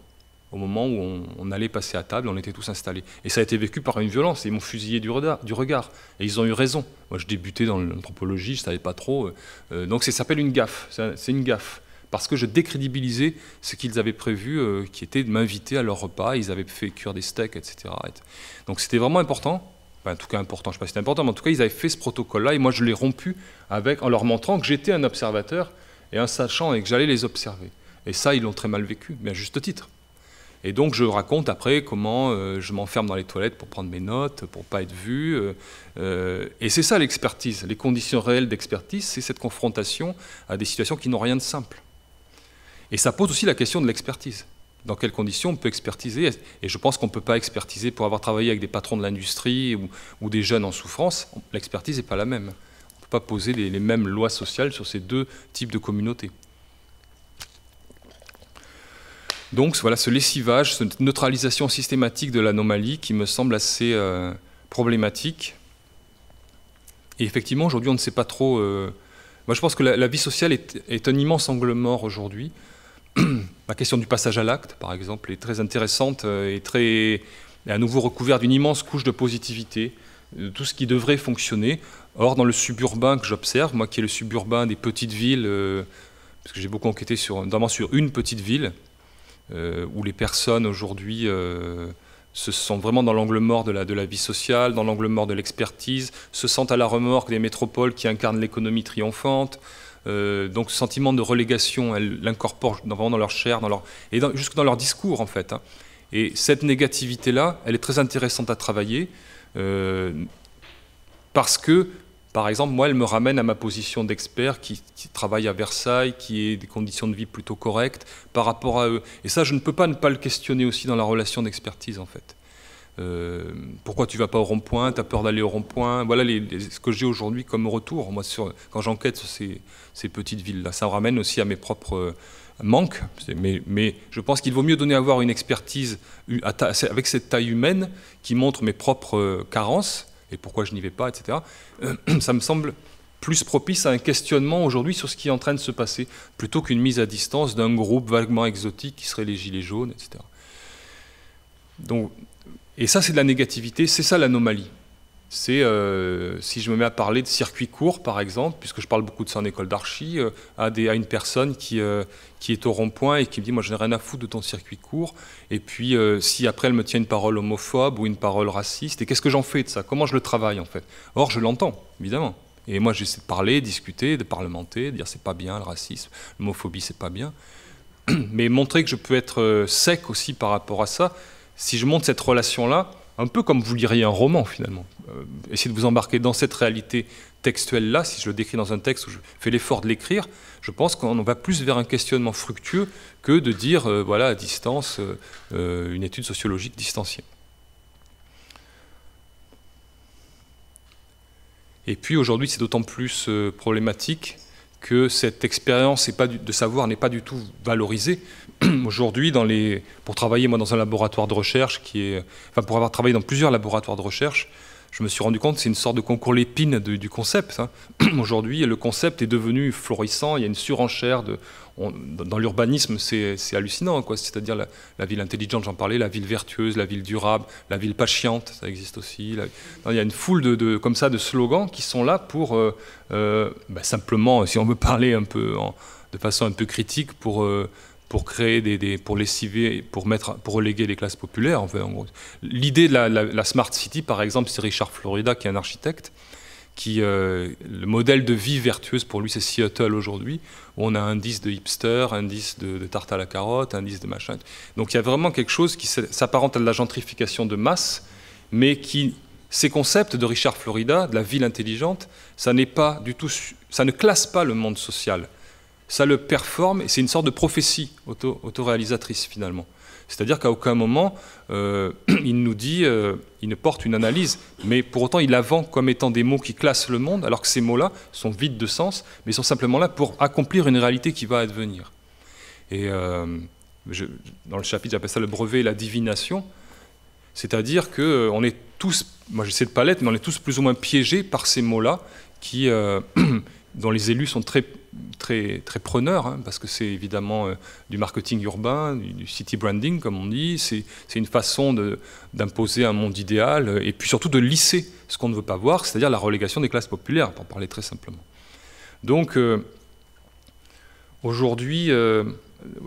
Au moment où on allait passer à table, on était tous installés. Et ça a été vécu par une violence, et ils m'ont fusillé du regard. Et ils ont eu raison. Moi, je débutais dans l'anthropologie, je ne savais pas trop. Donc ça s'appelle une gaffe. C'est une gaffe. Parce que je décrédibilisais ce qu'ils avaient prévu, qui était de m'inviter à leur repas. Ils avaient fait cuire des steaks, etc. Donc c'était vraiment important. Enfin, en tout cas important, je ne sais pas si c'était important, mais en tout cas, ils avaient fait ce protocole-là. Et moi, je l'ai rompu en leur montrant que j'étais un observateur et un sachant et que j'allais les observer. Et ça, ils l'ont très mal vécu, mais à juste titre. Et donc je raconte après comment je m'enferme dans les toilettes pour prendre mes notes, pour ne pas être vu. Et c'est ça l'expertise. Les conditions réelles d'expertise, c'est cette confrontation à des situations qui n'ont rien de simple. Et ça pose aussi la question de l'expertise. Dans quelles conditions on peut expertiser? Et je pense qu'on ne peut pas expertiser pour avoir travaillé avec des patrons de l'industrie ou des jeunes en souffrance. L'expertise n'est pas la même. On ne peut pas poser les mêmes lois sociales sur ces deux types de communautés. Donc voilà, ce lessivage, cette neutralisation systématique de l'anomalie qui me semble assez problématique. Et effectivement, aujourd'hui, on ne sait pas trop... Moi, je pense que la vie sociale est un immense angle mort aujourd'hui. La question du passage à l'acte, par exemple, est très intéressante et à nouveau recouverte d'une immense couche de positivité, de tout ce qui devrait fonctionner. Or, dans le suburbain que j'observe, moi qui est le suburbain des petites villes, parce que j'ai beaucoup enquêté notamment sur une petite ville, où les personnes aujourd'hui se sont vraiment dans l'angle mort de la vie sociale, dans l'angle mort de l'expertise, se sentent à la remorque des métropoles qui incarnent l'économie triomphante. Donc ce sentiment de relégation, elles l'incorporent vraiment dans leur chair, jusque dans leur discours en fait. Hein. Et cette négativité-là, elle est très intéressante à travailler parce que, par exemple, moi, elle me ramène à ma position d'expert qui travaille à Versailles, qui a des conditions de vie plutôt correctes par rapport à eux. Et ça, je ne peux pas ne pas le questionner aussi dans la relation d'expertise, en fait. Pourquoi tu ne vas pas au rond-point? Tu as peur d'aller au rond-point? Voilà ce que j'ai aujourd'hui comme retour, moi, quand j'enquête sur ces petites villes-là. Ça me ramène aussi à mes propres manques. Mais je pense qu'il vaut mieux donner à voir une expertise avec cette taille humaine qui montre mes propres carences, et pourquoi je n'y vais pas, etc. Ça me semble plus propice à un questionnement aujourd'hui sur ce qui est en train de se passer, plutôt qu'une mise à distance d'un groupe vaguement exotique qui serait les Gilets jaunes, etc. Donc, Et ça, c'est de la négativité, c'est ça l'anomalie. C'est, si je me mets à parler de circuit court, par exemple, puisque je parle beaucoup de ça en école d'archi, à une personne qui est au rond-point et qui me dit « moi, je n'ai rien à foutre de ton circuit court », et puis si après elle me tient une parole homophobe ou une parole raciste, et qu'est-ce que j'en fais de ça? Comment je le travaille, en fait? Or, je l'entends, évidemment. Et moi, j'essaie de parler, discuter, de parlementer, de dire « c'est pas bien, le racisme, l'homophobie, c'est pas bien ». Mais montrer que je peux être sec aussi par rapport à ça, si je montre cette relation-là, un peu comme vous liriez un roman finalement. Essayez de vous embarquer dans cette réalité textuelle-là, si je le décris dans un texte où je fais l'effort de l'écrire, je pense qu'on va plus vers un questionnement fructueux que de dire, voilà, à distance, une étude sociologique distanciée. Et puis aujourd'hui, c'est d'autant plus problématique que cette expérience de savoir n'est pas du tout valorisée. Aujourd'hui, pour travailler moi, dans un laboratoire de recherche, pour avoir travaillé dans plusieurs laboratoires de recherche, je me suis rendu compte que c'est une sorte de concours Lépine du concept. Hein. Aujourd'hui, le concept est devenu florissant, il y a une surenchère. Dans l'urbanisme, c'est hallucinant, quoi. C'est-à-dire la ville intelligente, j'en parlais, la ville vertueuse, la ville durable, la ville pas chiante, ça existe aussi. Il y a une foule comme ça de slogans qui sont là pour simplement, si on veut parler un peu de façon un peu critique, pour créer pour lessiver, pour reléguer les classes populaires. En fait, en gros. L'idée de la Smart City, par exemple, c'est Richard Florida, qui est un architecte, le modèle de vie vertueuse pour lui, c'est Seattle aujourd'hui, où on a un indice de hipster, un indice de tarte à la carotte, un indice de machin. Donc il y a vraiment quelque chose qui s'apparente à de la gentrification de masse, mais ces concepts de Richard Florida, de la ville intelligente, ça ne classe pas le monde social. Ça le performe, et c'est une sorte de prophétie autoréalisatrice finalement. C'est-à-dire qu'à aucun moment, il nous dit, il ne porte une analyse, mais pour autant il la vend comme étant des mots qui classent le monde, alors que ces mots-là sont vides de sens, mais sont simplement là pour accomplir une réalité qui va advenir. Et dans le chapitre, j'appelle ça le brevet et la divination, c'est-à-dire qu'on est tous, moi j'essaie de pas l'être, mais on est tous plus ou moins piégés par ces mots-là, dont les élus sont très preneurs, hein, parce que c'est évidemment du marketing urbain, du city branding, comme on dit, c'est une façon d'imposer un monde idéal, et puis surtout de lisser ce qu'on ne veut pas voir, c'est-à-dire la relégation des classes populaires, pour parler très simplement. Donc, aujourd'hui,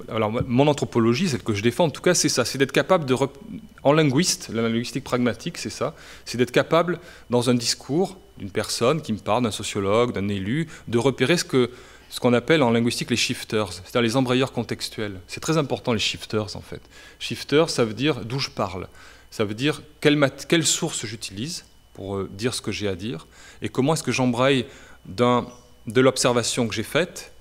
alors mon anthropologie, celle que je défends, en tout cas, c'est ça, c'est d'être capable en linguiste, la linguistique pragmatique, c'est ça, c'est d'être capable, dans un discours d'une personne qui me parle, d'un sociologue, d'un élu, de repérer ce qu'on appelle en linguistique les shifters, c'est-à-dire les embrayeurs contextuels. C'est très important, les shifters, en fait. Shifter, ça veut dire d'où je parle. Ça veut dire quelle source j'utilise pour dire ce que j'ai à dire, et comment est-ce que j'embraye de l'observation que j'ai faite,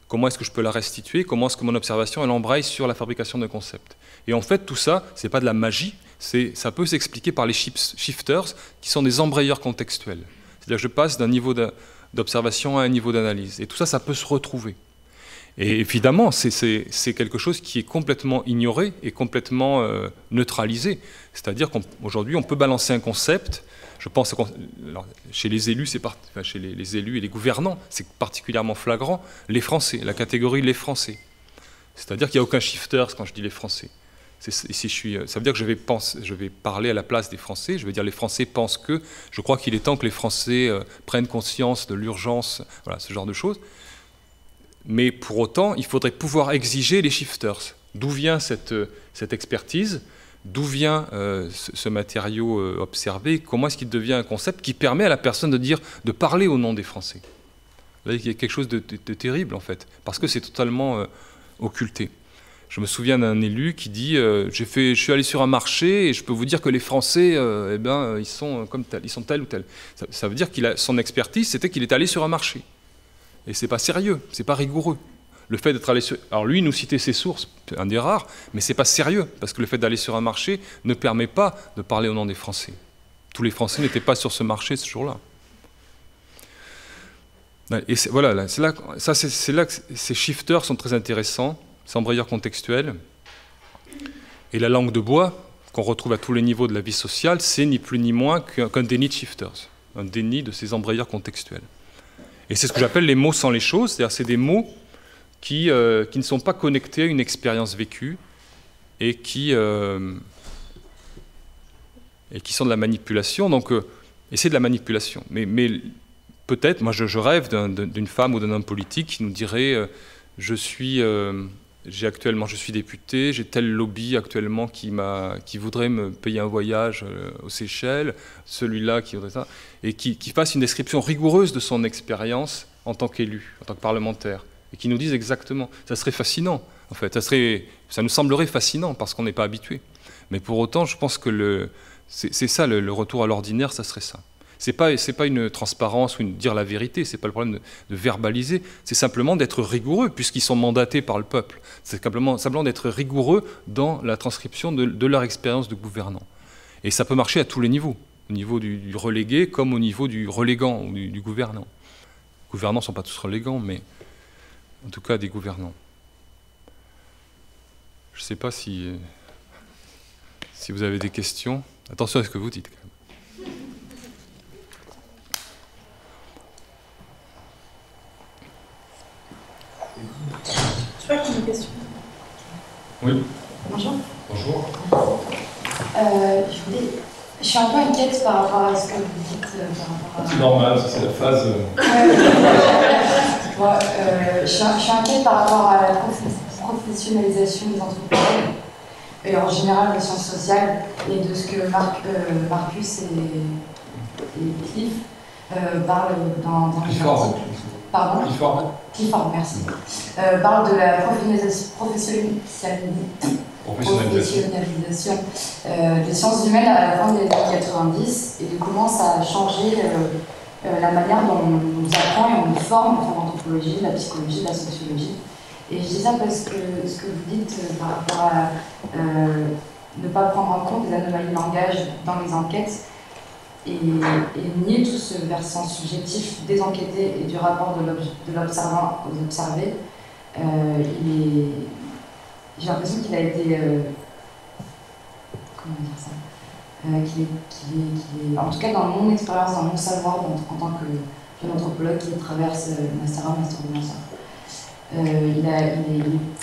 comment est-ce que je peux la restituer, comment est-ce que mon observation elle embraye sur la fabrication d'un concept. Et en fait, tout ça, c'est pas de la magie, ça peut s'expliquer par les shifters, qui sont des embrayeurs contextuels. C'est-à-dire que je passe d'un niveau d'observation à un niveau d'analyse. Et tout ça, ça peut se retrouver. Et évidemment, c'est quelque chose qui est complètement ignoré et complètement neutralisé. C'est-à-dire qu'aujourd'hui, on peut balancer un concept. Je pense alors, chez les élus, chez les élus et les gouvernants, c'est particulièrement flagrant. Les Français, la catégorie les Français. C'est-à-dire qu'il n'y a aucun shifter quand je dis les Français. Ça veut dire que je vais parler à la place des Français, je vais dire les Français pensent que, je crois qu'il est temps que les Français prennent conscience de l'urgence, voilà, ce genre de choses. Mais pour autant, il faudrait pouvoir exiger les shifters. D'où vient cette expertise? D'où vient ce matériau observé? Comment est-ce qu'il devient un concept qui permet à la personne de parler au nom des Français? Là, il y a quelque chose de terrible, en fait, parce que c'est totalement occulté. Je me souviens d'un élu qui dit je suis allé sur un marché et je peux vous dire que les Français, ils sont comme tel, ils sont tel ou tel. Ça veut dire son expertise, c'était qu'il est allé sur un marché. Et c'est pas sérieux, c'est pas rigoureux. Le fait d'être allé sur... Alors lui, il nous citait ses sources, un des rares, mais c'est pas sérieux, parce que le fait d'aller sur un marché ne permet pas de parler au nom des Français. Tous les Français n'étaient pas sur ce marché ce jour-là. Et voilà, c'est là que ces shifters sont très intéressants. C'est embrayeur contextuel. Et la langue de bois, qu'on retrouve à tous les niveaux de la vie sociale, c'est ni plus ni moins qu'un déni de shifters, un déni de ces embrayeurs contextuels. Et c'est ce que j'appelle les mots sans les choses, c'est-à-dire c'est des mots qui ne sont pas connectés à une expérience vécue et qui et qui sont de la manipulation. Donc, et c'est de la manipulation. Mais peut-être, moi je rêve d'une femme ou d'un homme politique qui nous dirait je suis député, j'ai tel lobby actuellement qui voudrait me payer un voyage aux Seychelles, celui-là qui voudrait ça, et qui fasse une description rigoureuse de son expérience en tant qu'élu, en tant que parlementaire, et qui nous dise exactement. Ça serait fascinant, en fait. Ça nous semblerait fascinant parce qu'on n'est pas habitué. Mais pour autant, je pense que c'est ça, le retour à l'ordinaire, ça serait ça. C'est pas une transparence ou dire la vérité, c'est pas le problème de verbaliser, c'est simplement d'être rigoureux, puisqu'ils sont mandatés par le peuple. C'est simplement d'être rigoureux dans la transcription de leur expérience de gouvernant. Et ça peut marcher à tous les niveaux, au niveau du relégué comme au niveau du relégant ou du gouvernant. Les gouvernants ne sont pas tous relégants, mais en tout cas des gouvernants. Je ne sais pas si vous avez des questions. Attention à ce que vous dites, quand même. Je crois qu'il y a une question. Oui. Bonjour. Bonjour. Je suis un peu inquiète par rapport à ce que vous dites. C'est normal, c'est la phase. Je suis inquiète par rapport à la professionnalisation des anthropologues, et en général des sciences sociales, et de ce que Marcus et Cliff parlent dans Clifford. Pardon ? Clifford, merci. Parle de la professionnalisation des sciences humaines à la fin des années 90 et de comment ça a changé la manière dont on nous apprend et on nous forme en l'anthropologie, la psychologie, la sociologie. Et je dis ça parce que ce que vous dites par rapport à ne pas prendre en compte les anomalies de langage dans les enquêtes et nier tout ce versant subjectif des enquêtés et du rapport de l'observant aux observés, j'ai l'impression qu'il a été... comment dire ça qu'il est, en tout cas dans mon expérience, dans mon savoir en tant que jeune anthropologue qui traverse Master 1, Master 2, Master 2.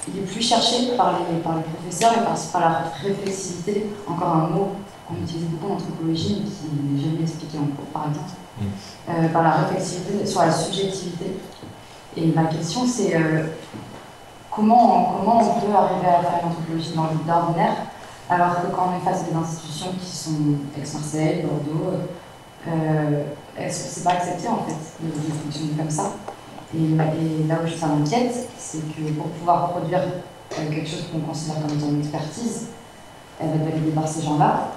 Il est plus cherché par les professeurs et par la réflexivité, encore un mot qu'on utilise beaucoup en anthropologie, mais qui n'est jamais expliqué en cours, par exemple, par la réflexivité sur la subjectivité. Et ma question, c'est comment on peut arriver à faire une anthropologie d'ordinaire, alors que quand on est face à des institutions qui sont Aix-Marseille, Bordeaux, est-ce que c'est pas accepté en fait de fonctionner comme ça? Et là où ça m'inquiète, c'est que pour pouvoir produire quelque chose qu'on considère comme étant une expertise, elle va être validée par ces gens-là.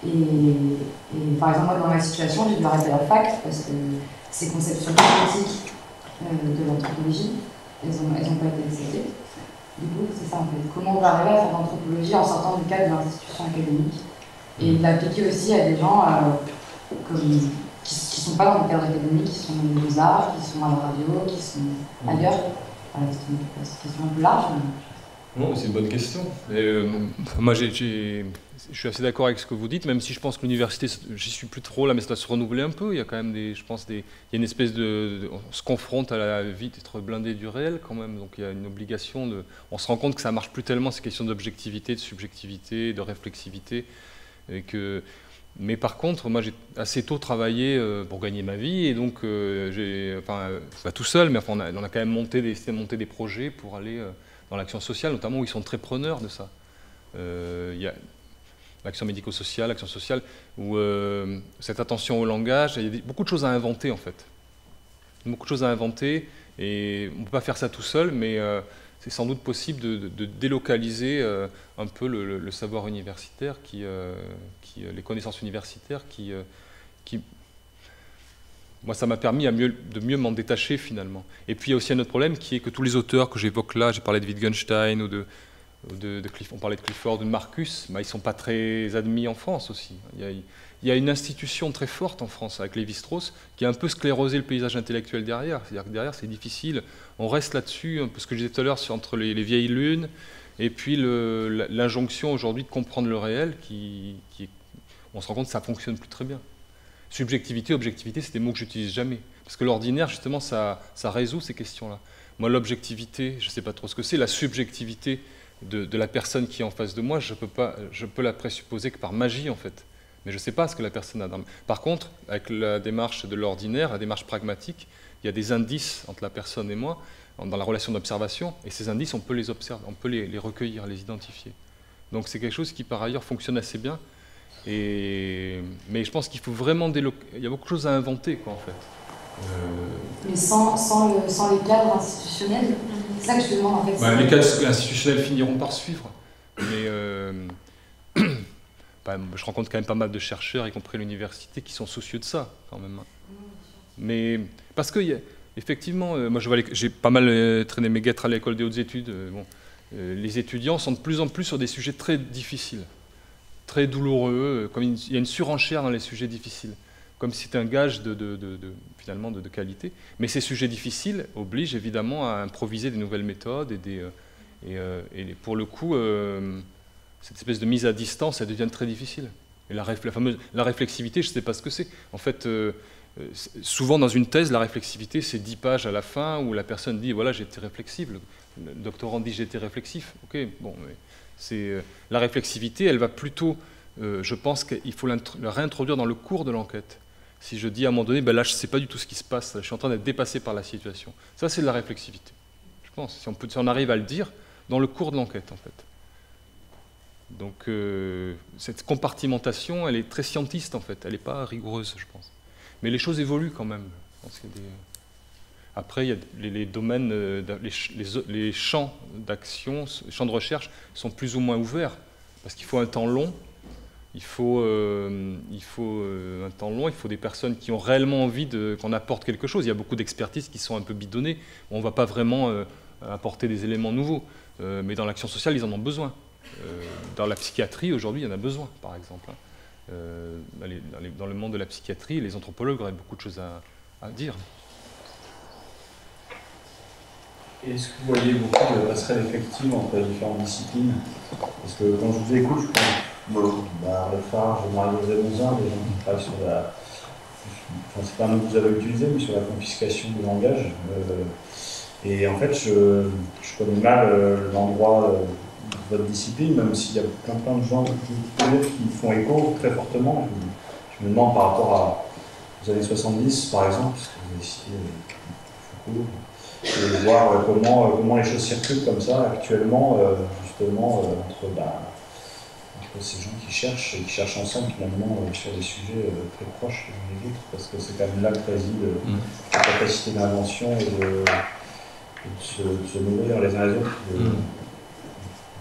Et par exemple, moi, dans ma situation, j'ai dû arrêter la fac parce que ces conceptions politiques de l'anthropologie, elles ont pas été acceptées. Du coup, c'est ça en fait. Comment on va arriver à faire de l'anthropologie en sortant du cadre de l'institution académique et l'appliquer aussi à des gens qui ne sont pas dans le cadre académique, qui sont dans les beaux-arts, qui sont à la radio, qui sont ailleurs. Voilà, c'est une question un peu large. Non, c'est une bonne question. Moi, je suis assez d'accord avec ce que vous dites, même si je pense que l'université, j'y suis plus trop là, mais ça doit se renouveler un peu. Il y a quand même il y a une espèce on se confronte à la vie d'être blindé du réel quand même. Donc il y a une obligation on se rend compte que ça marche plus tellement ces questions d'objectivité, de subjectivité, de réflexivité, mais par contre, moi j'ai assez tôt travaillé pour gagner ma vie et donc pas tout seul, mais enfin, on a quand même essayé de monter des projets pour aller dans l'action sociale, notamment où ils sont très preneurs de ça. Il y a l'action médico-sociale, l'action sociale, où cette attention au langage, il y a beaucoup de choses à inventer en fait. Beaucoup de choses à inventer, et on ne peut pas faire ça tout seul, mais c'est sans doute possible de délocaliser un peu le savoir universitaire, les connaissances universitaires qui moi, ça m'a permis de mieux m'en détacher finalement. Et puis il y a aussi un autre problème qui est que tous les auteurs que j'évoque là, j'ai parlé de Wittgenstein ou on parlait de Clifford, de Marcus, ils ne sont pas très admis en France aussi. Il y a une institution très forte en France avec Lévi-Strauss qui a un peu sclérosé le paysage intellectuel derrière. C'est-à-dire que derrière c'est difficile, on reste là-dessus, un peu ce que je disais tout à l'heure, entre les vieilles lunes et puis l'injonction aujourd'hui de comprendre le réel on se rend compte que ça ne fonctionne plus très bien. Subjectivité, objectivité, c'est des mots que j'utilise jamais. Parce que l'ordinaire, justement, ça résout ces questions-là. Moi, l'objectivité, je ne sais pas trop ce que c'est. La subjectivité de la personne qui est en face de moi, je peux la présupposer que par magie, en fait. Mais je ne sais pas ce que la personne a dans... Par contre, avec la démarche de l'ordinaire, la démarche pragmatique, il y a des indices entre la personne et moi, dans la relation d'observation, et ces indices, on peut les observer, on peut les recueillir, les identifier. Donc c'est quelque chose qui, par ailleurs, fonctionne assez bien. Mais je pense qu'il faut vraiment il y a beaucoup de choses à inventer, quoi, en fait. Mais sans les cadres institutionnels, c'est ça que je te demande, en fait. Ouais, les cadres institutionnels finiront par suivre. Mais je rencontre quand même pas mal de chercheurs, y compris à l'université, qui sont soucieux de ça, quand même. Mais parce que, effectivement, moi j'ai pas mal traîné mes guêtres à l'école des hautes études. Les étudiants sont de plus en plus sur des sujets très difficiles, très douloureux, comme il y a une surenchère dans les sujets difficiles, comme si c'était un gage finalement de qualité. Mais ces sujets difficiles obligent évidemment à improviser des nouvelles méthodes et pour le coup, cette espèce de mise à distance, elle devient très difficile. Et la réflexivité, je ne sais pas ce que c'est. En fait, souvent dans une thèse, la réflexivité, c'est 10 pages à la fin où la personne dit « voilà, j'ai été réflexive ». Le doctorant dit « j'ai été réflexif ». Ok, bon, mais la réflexivité, elle va plutôt, je pense qu'il faut la réintroduire dans le cours de l'enquête. Si je dis à un moment donné, ben là, je ne sais pas du tout ce qui se passe, je suis en train d'être dépassé par la situation. Ça, c'est de la réflexivité, je pense, si on arrive à le dire dans le cours de l'enquête, en fait. Donc, cette compartimentation, elle est très scientiste, en fait, elle n'est pas rigoureuse, je pense. Mais les choses évoluent quand même. Je pense qu'il y a Après, il y a les domaines, les champs d'action, les champs de recherche sont plus ou moins ouverts, parce qu'il faut un temps long. Il faut un temps long, il faut des personnes qui ont réellement envie qu'on apporte quelque chose. Il y a beaucoup d'expertises qui sont un peu bidonnées. On ne va pas vraiment apporter des éléments nouveaux, mais dans l'action sociale, ils en ont besoin. Dans la psychiatrie, aujourd'hui, il y en a besoin, par exemple. Dans le monde de la psychiatrie, les anthropologues auraient beaucoup de choses à dire. Est-ce que vous voyez beaucoup de passerelles effectives entre les différentes disciplines? Parce que quand je vous écoute, je pense Lefar, Marie-José Monzin, des gens qui travaillent sur la... Enfin, c'est pas un mot que vous avez utilisé, mais sur la confiscation du langage. Et en fait, je connais mal l'endroit de votre discipline, même s'il y a plein de gens qui font écho très fortement. Je me demande par rapport aux années 70, par exemple, parce que vous avez cité Foucault, et voir comment les choses circulent comme ça actuellement, justement, entre ces gens qui cherchent ensemble finalement sur des sujets très proches les autres, parce que c'est quand même là que réside la capacité d'invention et de se nourrir les uns les autres.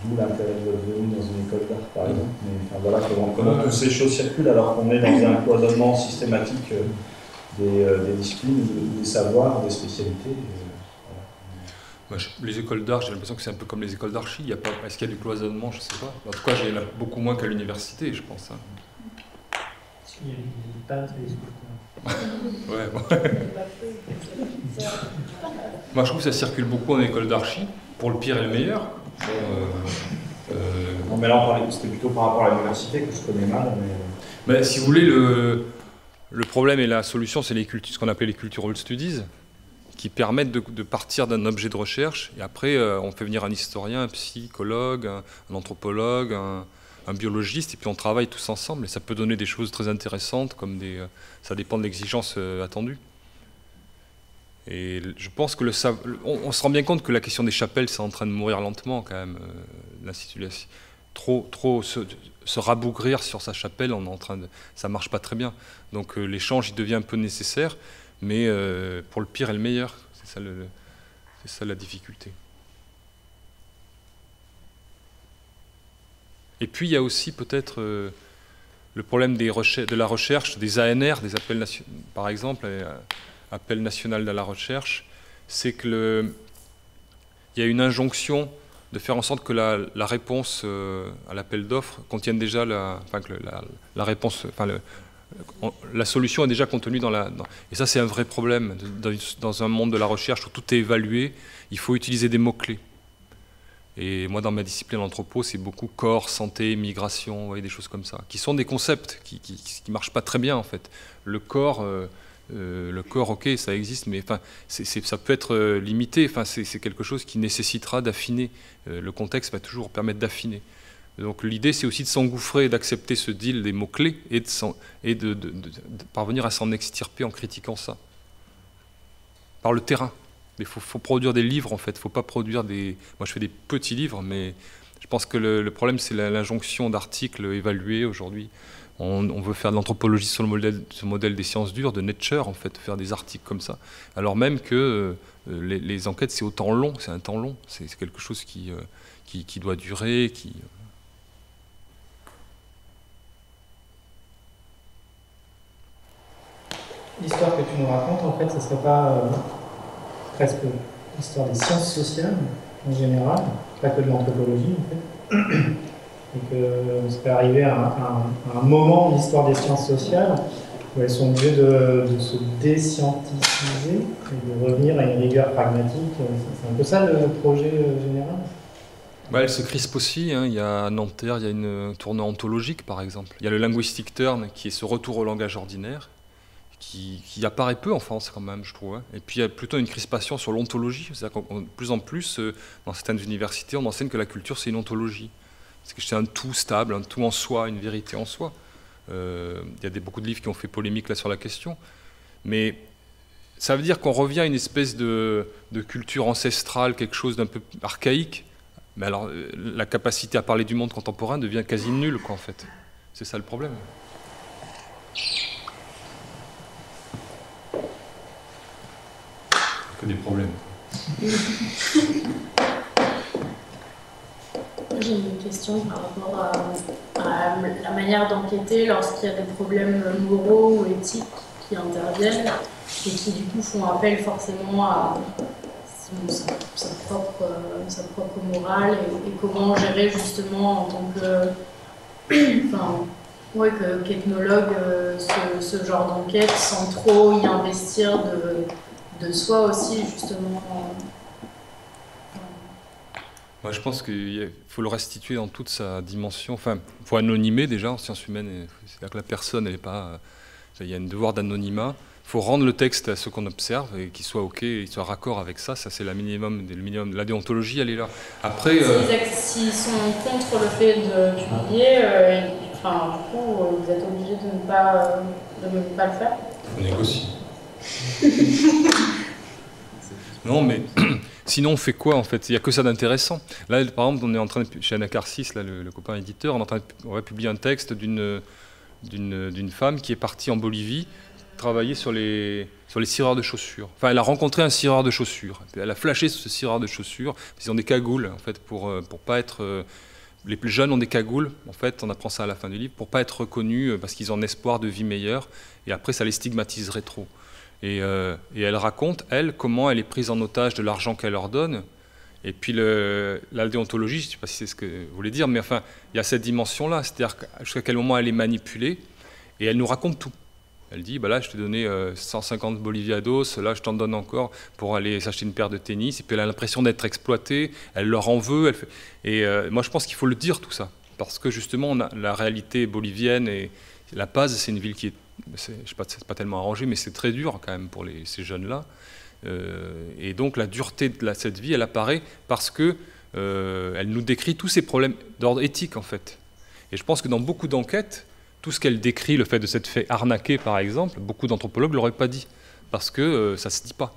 D'où l'intérêt de votre venue dans une école d'art, par exemple. Mais enfin, voilà comment toutes ces choses circulent alors qu'on est dans un cloisonnement systématique des disciplines, des savoirs, des spécialités. Les écoles d'art, j'ai l'impression que c'est un peu comme les écoles d'archi. Est-ce qu'il y a du cloisonnement? Je ne sais pas. En tout cas, il y en a beaucoup moins qu'à l'université, je pense. Il y a des peintres et des sculpteurs. Ouais, bon. Moi, je trouve que ça circule beaucoup en école d'archi, pour le pire et le meilleur. Non, mais là, c'était plutôt par rapport à l'université que je connais mal. Mais si vous voulez, le problème et la solution, c'est ce qu'on appelle les cultural studies, qui permettent de partir d'un objet de recherche, et après, on fait venir un historien, un psychologue, un anthropologue, un biologiste, et puis on travaille tous ensemble, et ça peut donner des choses très intéressantes, ça dépend de l'exigence attendue. Et je pense que on se rend bien compte que la question des chapelles, c'est en train de mourir lentement quand même. L'Institut trop se rabougrir sur sa chapelle, ça marche pas très bien. Donc l'échange, il devient un peu nécessaire, mais pour le pire et le meilleur, c'est ça la difficulté. Et puis il y a aussi peut-être le problème de la recherche, des ANR, des appels nationaux, par exemple. Appel national de la recherche, c'est qu'il y a une injonction de faire en sorte que la réponse à l'appel d'offres contienne déjà la réponse, la solution est déjà contenue et ça c'est un vrai problème. Dans un monde de la recherche où tout est évalué, il faut utiliser des mots-clés. Et moi dans ma discipline anthropo, c'est beaucoup corps, santé, migration, vous voyez, des choses comme ça, qui sont des concepts qui ne marchent pas très bien en fait. Le corps, ok, ça existe, mais enfin, ça peut être limité. Enfin, c'est quelque chose qui nécessitera d'affiner. Le contexte va toujours permettre d'affiner. Donc l'idée, c'est aussi de s'engouffrer et d'accepter ce deal des mots-clés et de parvenir à s'en extirper en critiquant ça. Par le terrain. Mais il faut produire des livres, en fait. Il ne faut pas produire des... Moi, je fais des petits livres, mais je pense que le problème, c'est l'injonction d'articles évalués aujourd'hui. On veut faire de l'anthropologie sur le modèle des sciences dures, de Nature, en fait, faire des articles comme ça. Alors même que les enquêtes, c'est autant long, c'est un temps long. C'est quelque chose qui doit durer, L'histoire que tu nous racontes, en fait, ce ne serait pas presque l'histoire des sciences sociales, en général, pas que de l'anthropologie, en fait. Et qu'on serait arrivé à un moment de l'histoire des sciences sociales où elles sont obligées de se déscienticiser et de revenir à une rigueur pragmatique. C'est un peu ça le projet général. Ouais, elle se crispe aussi, hein. Il y a à Nanterre, il y a une tournée ontologique, par exemple. Il y a le linguistic turn, qui est ce retour au langage ordinaire, qui apparaît peu en France quand même, je trouve. Hein. Et puis il y a plutôt une crispation sur l'ontologie. C'est-à-dire qu'de plus en plus, dans certaines universités, on enseigne que la culture, c'est une ontologie. C'est un tout stable, un tout en soi, une vérité en soi. Il y a beaucoup de livres qui ont fait polémique là sur la question. Mais ça veut dire qu'on revient à une espèce de culture ancestrale, quelque chose d'un peu archaïque. Mais alors, la capacité à parler du monde contemporain devient quasi nulle, quoi, en fait. C'est ça le problème. Que des problèmes. J'ai une question par rapport à la manière d'enquêter lorsqu'il y a des problèmes moraux ou éthiques qui interviennent et qui du coup font appel forcément à sa propre morale et comment gérer justement en tant qu'ethnologue ce genre d'enquête sans trop y investir de soi aussi justement. Moi, je pense qu'il faut le restituer dans toute sa dimension. Enfin, il faut anonymer déjà en sciences humaines. C'est-à-dire que la personne, elle n'est pas. Il y a un devoir d'anonymat. Il faut rendre le texte à ce qu'on observe et qu'il soit OK, qu'il soit raccord avec ça. Ça, c'est le minimum. La déontologie, elle est là. Après. S'ils sont contre le fait de publier, du coup, vous êtes obligé de ne pas le faire. On négocie. Non, mais. Sinon, on fait quoi en fait? Il n'y a que ça d'intéressant. Là, par exemple, on est en train chez Anacarsis, là, le copain éditeur, on va publier un texte d'une femme qui est partie en Bolivie travailler sur les cireurs de chaussures. Enfin, elle a rencontré un cireur de chaussures. Elle a flashé sur ce cireur de chaussures. Ils ont des cagoules en fait pour pas être. Les plus jeunes ont des cagoules. En fait, on apprend ça à la fin du livre pour pas être reconnus parce qu'ils ont un espoir de vie meilleure. Et après, ça les stigmatiserait trop. Et elle raconte, elle, comment elle est prise en otage de l'argent qu'elle leur donne. Et puis la déontologie, je ne sais pas si c'est ce que vous voulez dire, mais enfin, il y a cette dimension-là, c'est-à-dire jusqu'à quel moment elle est manipulée, et elle nous raconte tout. Elle dit, bah là, je t'ai donné 150 boliviados, là, je t'en donne encore pour aller s'acheter une paire de tennis, et puis elle a l'impression d'être exploitée, elle leur en veut. Et moi, je pense qu'il faut le dire, tout ça, parce que justement, la réalité bolivienne, et La Paz, c'est une ville qui est, je sais pas, c'est pas tellement arrangé, mais c'est très dur quand même pour ces jeunes-là. Et donc la dureté de cette vie, elle apparaît parce que elle nous décrit tous ces problèmes d'ordre éthique en fait. Et je pense que dans beaucoup d'enquêtes, tout ce qu'elle décrit, le fait de s'être fait arnaquer par exemple, beaucoup d'anthropologues ne l'auraient pas dit, parce que ça ne se dit pas,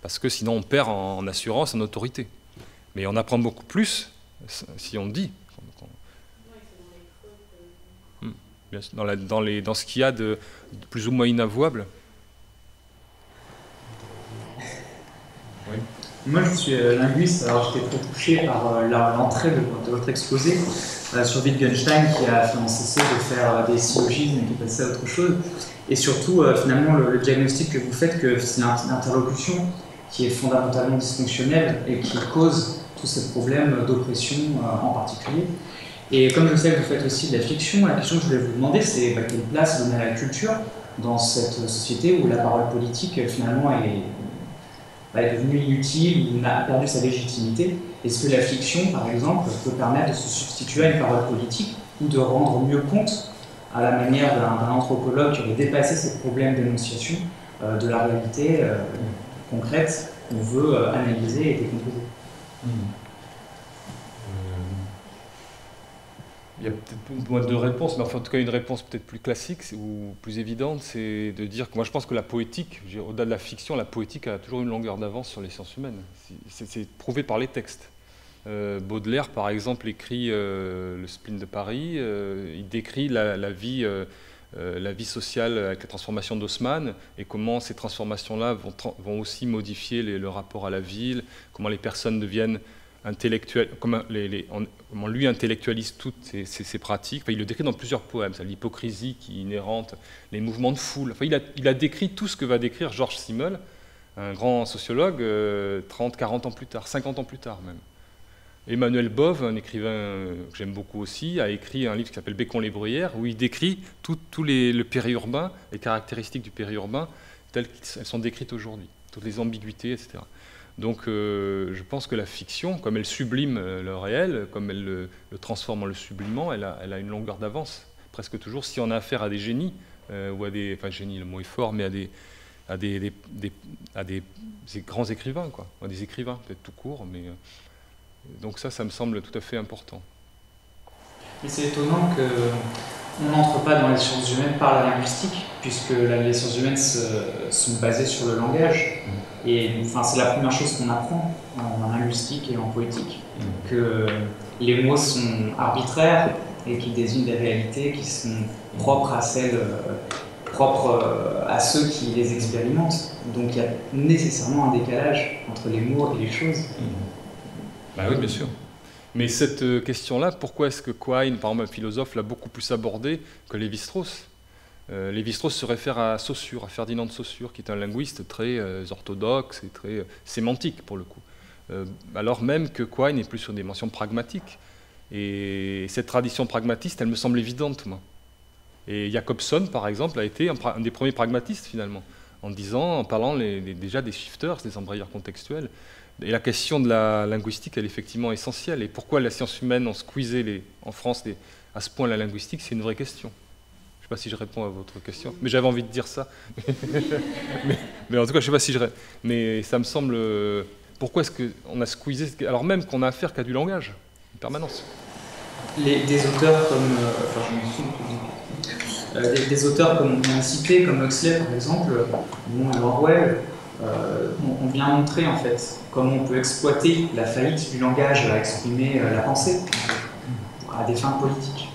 parce que sinon on perd en assurance, en autorité. Mais on apprend beaucoup plus si on le dit. Dans ce qu'il y a de plus ou moins inavouable. Oui. Moi, je suis linguiste, alors j'étais très touché par l'entrée de votre exposé sur Wittgenstein qui a fait cesser de faire des syllogismes et qui est passé à autre chose. Et surtout, finalement, le diagnostic que vous faites, que c'est une interlocution qui est fondamentalement dysfonctionnelle et qui cause tous ces problèmes d'oppression en particulier. Et comme je sais que vous faites aussi de la fiction, la question que je voulais vous demander, c'est quelle place donner à la culture dans cette société où la parole politique, finalement, est devenue inutile ou a perdu sa légitimité. Est-ce que la fiction, par exemple, peut permettre de se substituer à une parole politique ou de rendre mieux compte, à la manière d'un anthropologue qui aurait dépassé ces problèmes d'énonciation, de la réalité concrète qu'on veut analyser et décomposer? Il y a peut-être moins de réponses, mais enfin, en tout cas une réponse peut-être plus classique ou plus évidente, c'est de dire que moi je pense que la poétique, au-delà de la fiction, la poétique a toujours une longueur d'avance sur les sciences humaines. C'est prouvé par les textes. Baudelaire, par exemple, écrit le Spleen de Paris, il décrit la vie sociale avec la transformation d'Haussmann et comment ces transformations-là vont aussi modifier le rapport à la ville, comment les personnes deviennent intellectuelles, comment lui intellectualise toutes ces pratiques. Enfin, il le décrit dans plusieurs poèmes, l'hypocrisie qui est inhérente, les mouvements de foule. Enfin, il a décrit tout ce que va décrire Georges Simmel, un grand sociologue, 30, 40 ans plus tard, 50 ans plus tard même. Emmanuel Bove, un écrivain que j'aime beaucoup aussi, a écrit un livre qui s'appelle Bécon les bruyères, où il décrit tout le périurbain, les caractéristiques du périurbain telles qu'elles sont décrites aujourd'hui, toutes les ambiguïtés, etc. Donc je pense que la fiction, comme elle sublime le réel, comme elle le transforme en le sublimant, elle a une longueur d'avance, presque toujours, si on a affaire à des génies, ou à des... Enfin, génie, le mot est fort, mais à des grands écrivains, quoi, à des écrivains, peut-être tout court, mais... Donc ça me semble tout à fait important. Et c'est étonnant qu'on n'entre pas dans les sciences humaines par la linguistique, puisque les sciences humaines sont basées sur le langage. Et enfin, c'est la première chose qu'on apprend en linguistique et en poétique, que les mots sont arbitraires et qu'ils désignent des réalités qui sont propres à ceux qui les expérimentent. Donc il y a nécessairement un décalage entre les mots et les choses. Bah oui, bien sûr. Mais cette question-là, pourquoi est-ce que Quine, par exemple, un philosophe, l'a beaucoup plus abordée que Lévi-Strauss? Lévi-Strauss se réfère à Saussure, à Ferdinand de Saussure, qui est un linguiste très orthodoxe et très sémantique, pour le coup. Alors même que Quine est plus sur des dimensions pragmatiques. Et cette tradition pragmatiste, elle me semble évidente, moi. Et Jacobson, par exemple, a été un des premiers pragmatistes, finalement, en parlant déjà des shifters, des embrayeurs contextuels. Et la question de la linguistique, elle est effectivement essentielle. Et pourquoi les sciences humaines ont squeezé en France à ce point la linguistique, c'est une vraie question. Je ne sais pas si je réponds à votre question, mais j'avais envie de dire ça. mais en tout cas, je ne sais pas si je réponds. Mais ça me semble... Pourquoi est-ce qu'on a squeezé, alors même qu'on a affaire qu'à du langage, en permanence? Des auteurs comme... des auteurs comme on a cité, comme Huxley, par exemple, ou Orwell, on vient montrer en fait comment on peut exploiter la faillite du langage à exprimer la pensée à des fins politiques.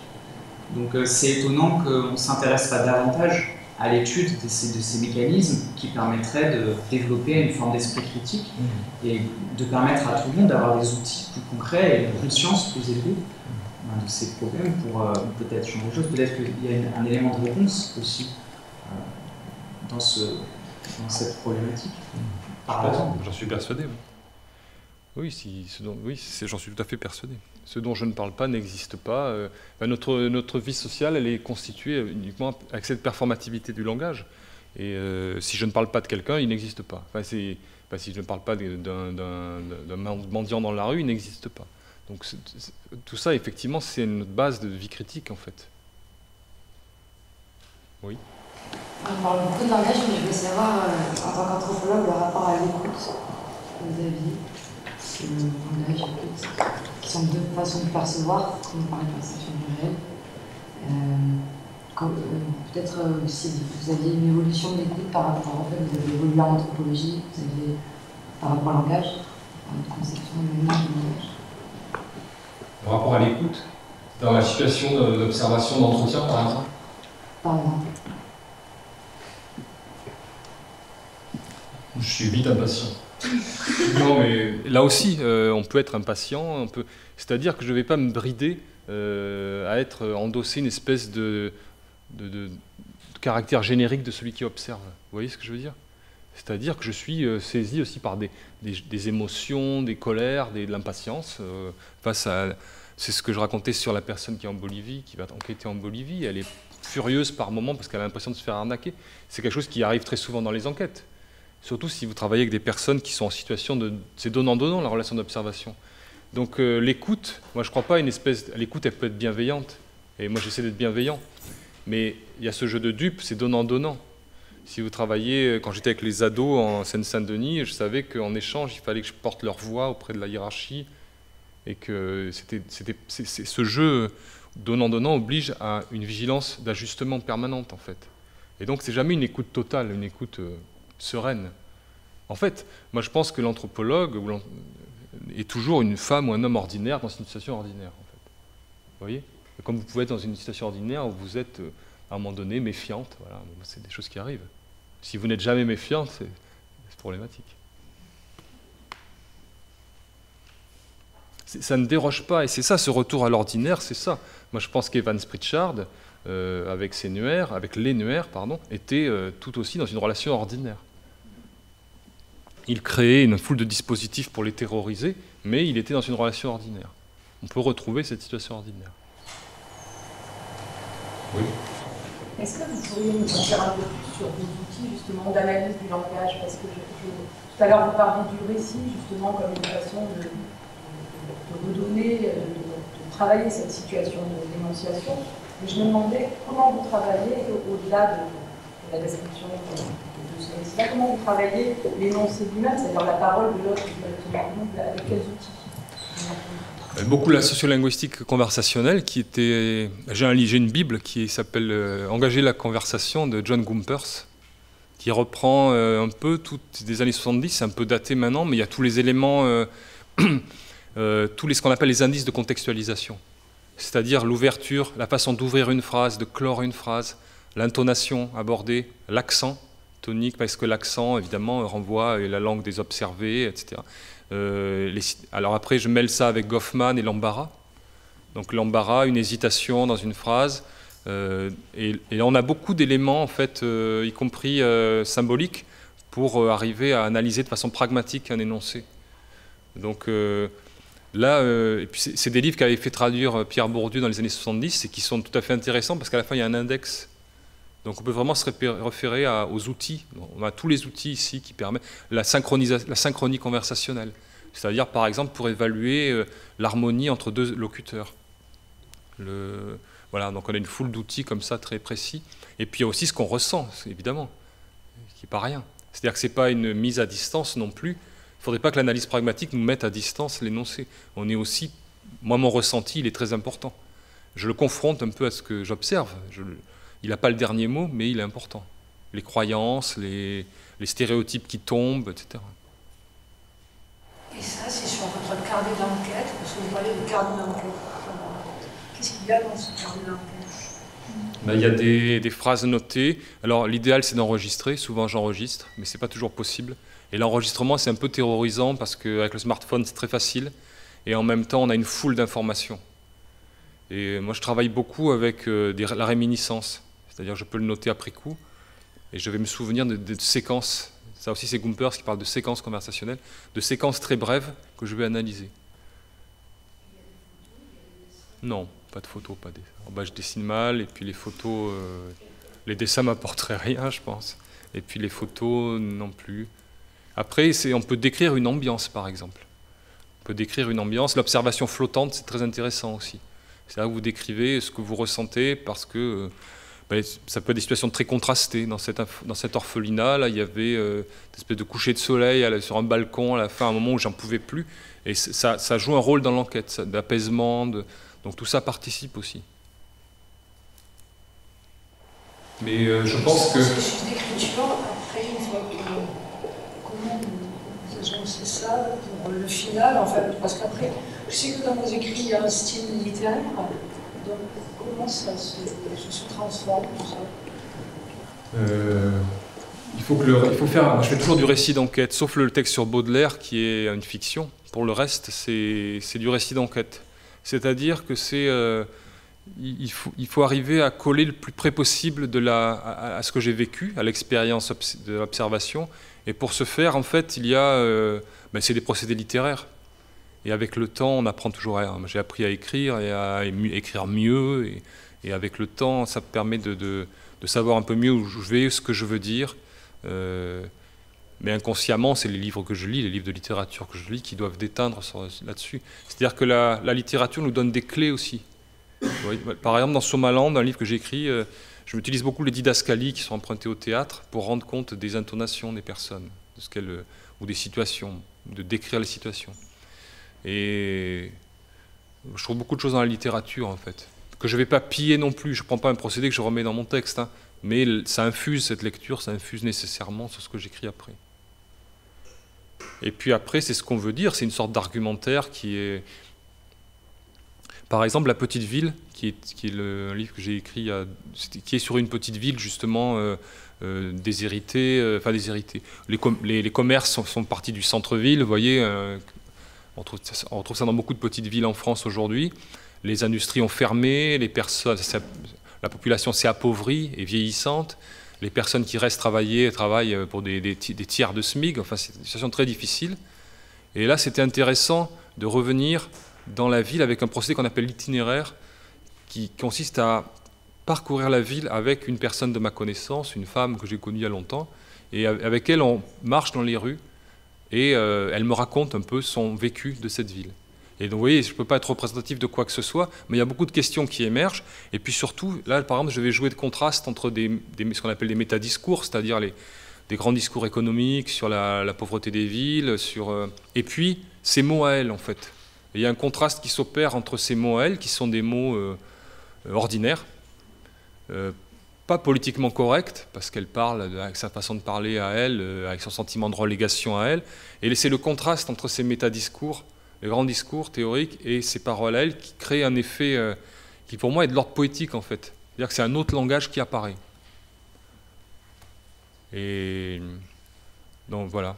Donc c'est étonnant qu'on ne s'intéresse pas davantage à l'étude de ces mécanismes qui permettraient de développer une forme d'esprit critique et de permettre à tout le monde d'avoir des outils plus concrets et une conscience plus élevée de ces problèmes pour peut-être changer les choses. Peut-être qu'il y a un élément de réponse aussi dans cette problématique. J'en suis persuadé. Oui, j'en suis tout à fait persuadé. Ce dont je ne parle pas n'existe pas. Notre vie sociale, elle est constituée uniquement avec cette performativité du langage. Et si je ne parle pas de quelqu'un, il n'existe pas. Si je ne parle pas d'un mendiant dans la rue, il n'existe pas. Donc tout ça, effectivement, c'est une base de vie critique, en fait. Oui. On parle beaucoup de langage, mais je veux savoir, en tant qu'anthropologue, le rapport à l'écoute que vous aviez, sur le langage, l'écoute, qui sont deux façons de percevoir, comme on parlait de perception du réel. Peut-être si vous aviez une évolution de l'écoute par rapport, en fait, vous avez évolué en anthropologie, vous aviez, par rapport au langage, par votre conception du langage. Par rapport à l'écoute, dans la situation d'observation d'entretien, par exemple? Par exemple. Je suis vite impatient. Non, mais là aussi, on peut être impatient. C'est-à-dire que je ne vais pas me brider à endosser une espèce de caractère générique de celui qui observe. Vous voyez ce que je veux dire? C'est-à-dire que je suis saisi aussi par des émotions, des colères, de l'impatience face à... C'est ce que je racontais sur la personne qui est en Bolivie, qui va enquêter en Bolivie. Elle est furieuse par moments parce qu'elle a l'impression de se faire arnaquer. C'est quelque chose qui arrive très souvent dans les enquêtes. Surtout si vous travaillez avec des personnes qui sont en situation de... C'est donnant-donnant, la relation d'observation. Donc l'écoute, moi je ne crois pas à une espèce... L'écoute, elle peut être bienveillante. Et moi j'essaie d'être bienveillant. Mais il y a ce jeu de dupes, c'est donnant-donnant. Si vous travaillez... Quand j'étais avec les ados en Seine-Saint-Denis, je savais qu'en échange, il fallait que je porte leur voix auprès de la hiérarchie. Et que c'est ce jeu donnant-donnant oblige à une vigilance d'ajustement permanente, en fait. Et donc, c'est jamais une écoute totale, une écoute sereine. En fait, moi, je pense que l'anthropologue est toujours une femme ou un homme ordinaire dans une situation ordinaire, en fait. Vous voyez? Comme vous pouvez être dans une situation ordinaire où vous êtes, à un moment donné, méfiante, voilà, c'est des choses qui arrivent. Si vous n'êtes jamais méfiante, c'est problématique. Ça ne déroge pas, et c'est ça, ce retour à l'ordinaire, c'est ça. Moi, je pense qu'Evans Pritchard, avec les Nuer, était tout aussi dans une relation ordinaire. Il créait une foule de dispositifs pour les terroriser, mais il était dans une relation ordinaire. On peut retrouver cette situation ordinaire. Oui. Est-ce que vous pourriez nous en dire un peu plus sur des outils justement d'analyse du langage? Parce que tout à l'heure vous parliez du récit justement comme une façon de redonner, de travailler cette situation de dénonciation. Mais je me demandais comment vous travaillez au-delà de la description de ce récit-là, comment vous travaillez l'énoncé lui-même, c'est-à-dire la parole de l'autre directement, avec quels outils? Beaucoup la sociolinguistique conversationnelle qui était... J'ai une bible qui s'appelle Engager la conversation de John Gompers, qui reprend un peu toutes des années 70, c'est un peu daté maintenant, mais il y a tous les éléments, ce qu'on appelle les indices de contextualisation. C'est-à-dire l'ouverture, la façon d'ouvrir une phrase, de clore une phrase, l'intonation abordée, l'accent tonique, parce que l'accent, évidemment, renvoie à la langue des observés, etc. Alors après, je mêle ça avec Goffman et l'embarras. Donc l'embarras, une hésitation dans une phrase. Et on a beaucoup d'éléments, en fait, y compris symboliques, pour arriver à analyser de façon pragmatique un énoncé. Donc là, et puis c'est des livres qu'avait fait traduire Pierre Bourdieu dans les années 70 et qui sont tout à fait intéressants parce qu'à la fin, il y a un index. Donc on peut vraiment se référer aux outils. On a tous les outils ici qui permettent la synchronie conversationnelle. C'est-à-dire, par exemple, pour évaluer l'harmonie entre deux locuteurs. Voilà, donc on a une foule d'outils comme ça, très précis. Et puis il y a aussi ce qu'on ressent, évidemment, qui n'est pas rien. C'est-à-dire que ce n'est pas une mise à distance non plus. Il ne faudrait pas que l'analyse pragmatique nous mette à distance l'énoncé. On est aussi... Moi, mon ressenti, il est très important. Je le confronte un peu à ce que j'observe. Il n'a pas le dernier mot, mais il est important. Les croyances, les stéréotypes qui tombent, etc. Et ça, c'est sur votre carnet d'enquête, parce que vous parlez de carnet d'enquête. Qu'est-ce qu'il y a dans ce carnet d'enquête? Il y a des phrases notées. Alors, l'idéal, c'est d'enregistrer. Souvent, j'enregistre, mais ce n'est pas toujours possible. Et l'enregistrement, c'est un peu terrorisant, parce qu'avec le smartphone, c'est très facile. Et en même temps, on a une foule d'informations. Et moi, je travaille beaucoup avec la réminiscence. C'est-à-dire, je peux le noter après coup, et je vais me souvenir de séquences. Ça aussi, c'est Gompers qui parle de séquences conversationnelles, de séquences très brèves que je vais analyser. Non, pas de photos, pas de dessins. Je dessine mal, et puis les photos, les dessins m'apporteraient rien, je pense. Et puis les photos, non plus. Après, on peut décrire une ambiance, par exemple. On peut décrire une ambiance. L'observation flottante, c'est très intéressant aussi. C'est là où vous décrivez ce que vous ressentez, parce que ça peut être des situations très contrastées. Dans cet orphelinat, là, il y avait une espèce de coucher de soleil sur un balcon, à la fin, à un moment où j'en pouvais plus. Et ça joue un rôle dans l'enquête, d'apaisement. Donc tout ça participe aussi. Mais je pense que... Processus d'écriture, après, une fois que... Comment vous agencez ça pour le final, en fait, parce qu'après, je sais que dans vos écrits, il y a un style littéraire, donc comment ça se transforme, tout ça? Il faut faire... Je fais toujours du récit d'enquête, sauf le texte sur Baudelaire, qui est une fiction. Pour le reste, c'est du récit d'enquête. C'est-à-dire que il faut arriver à coller le plus près possible à ce que j'ai vécu, à l'expérience de l'observation. Et pour ce faire, en fait, il y a... c'est des procédés littéraires. Et avec le temps, on apprend toujours à... J'ai appris à écrire et à écrire mieux. Et avec le temps, ça permet de savoir un peu mieux où je vais, ce que je veux dire. Mais inconsciemment, c'est les livres que je lis, les livres de littérature que je lis, qui doivent déteindre là-dessus. C'est-à-dire que la littérature nous donne des clés aussi. Oui, par exemple, dans Sommaland, un livre que j'ai écrit, je m'utilise beaucoup les didascalies qui sont empruntées au théâtre pour rendre compte des intonations des personnes, ou des situations, de décrire les situations. Et je trouve beaucoup de choses dans la littérature, en fait, que je ne vais pas piller non plus. Je ne prends pas un procédé que je remets dans mon texte, hein, mais ça infuse cette lecture, ça infuse nécessairement sur ce que j'écris après. Et puis après, c'est ce qu'on veut dire, c'est une sorte d'argumentaire qui est... Par exemple, La Petite Ville, qui est un livre que j'ai écrit, qui est sur une petite ville justement déshéritée, enfin déshéritée. Les commerces sont partis du centre-ville, vous voyez, on retrouve ça dans beaucoup de petites villes en France aujourd'hui. Les industries ont fermé, la population s'est appauvrie et vieillissante. Les personnes qui restent travaillent pour des tiers de SMIC. Enfin, c'est une situation très difficile. Et là, c'était intéressant de revenir dans la ville avec un procédé qu'on appelle l'itinéraire, qui consiste à parcourir la ville avec une personne de ma connaissance, une femme que j'ai connue il y a longtemps, et avec elle, on marche dans les rues, et elle me raconte un peu son vécu de cette ville. Et donc, vous voyez, je ne peux pas être représentatif de quoi que ce soit, mais il y a beaucoup de questions qui émergent. Et puis surtout, là, par exemple, je vais jouer de contraste entre ce qu'on appelle des métadiscours, c'est-à-dire des grands discours économiques sur la pauvreté des villes, et puis ces mots à elle, en fait. Et il y a un contraste qui s'opère entre ces mots à elle, qui sont des mots ordinaires, pas politiquement corrects, parce qu'elle parle avec sa façon de parler à elle, avec son sentiment de relégation à elle. Et c'est le contraste entre ces métadiscours, les grands discours théoriques, et ces paroles à elle qui crée un effet qui, pour moi, est de l'ordre poétique, en fait. C'est-à-dire que c'est un autre langage qui apparaît. Et donc voilà.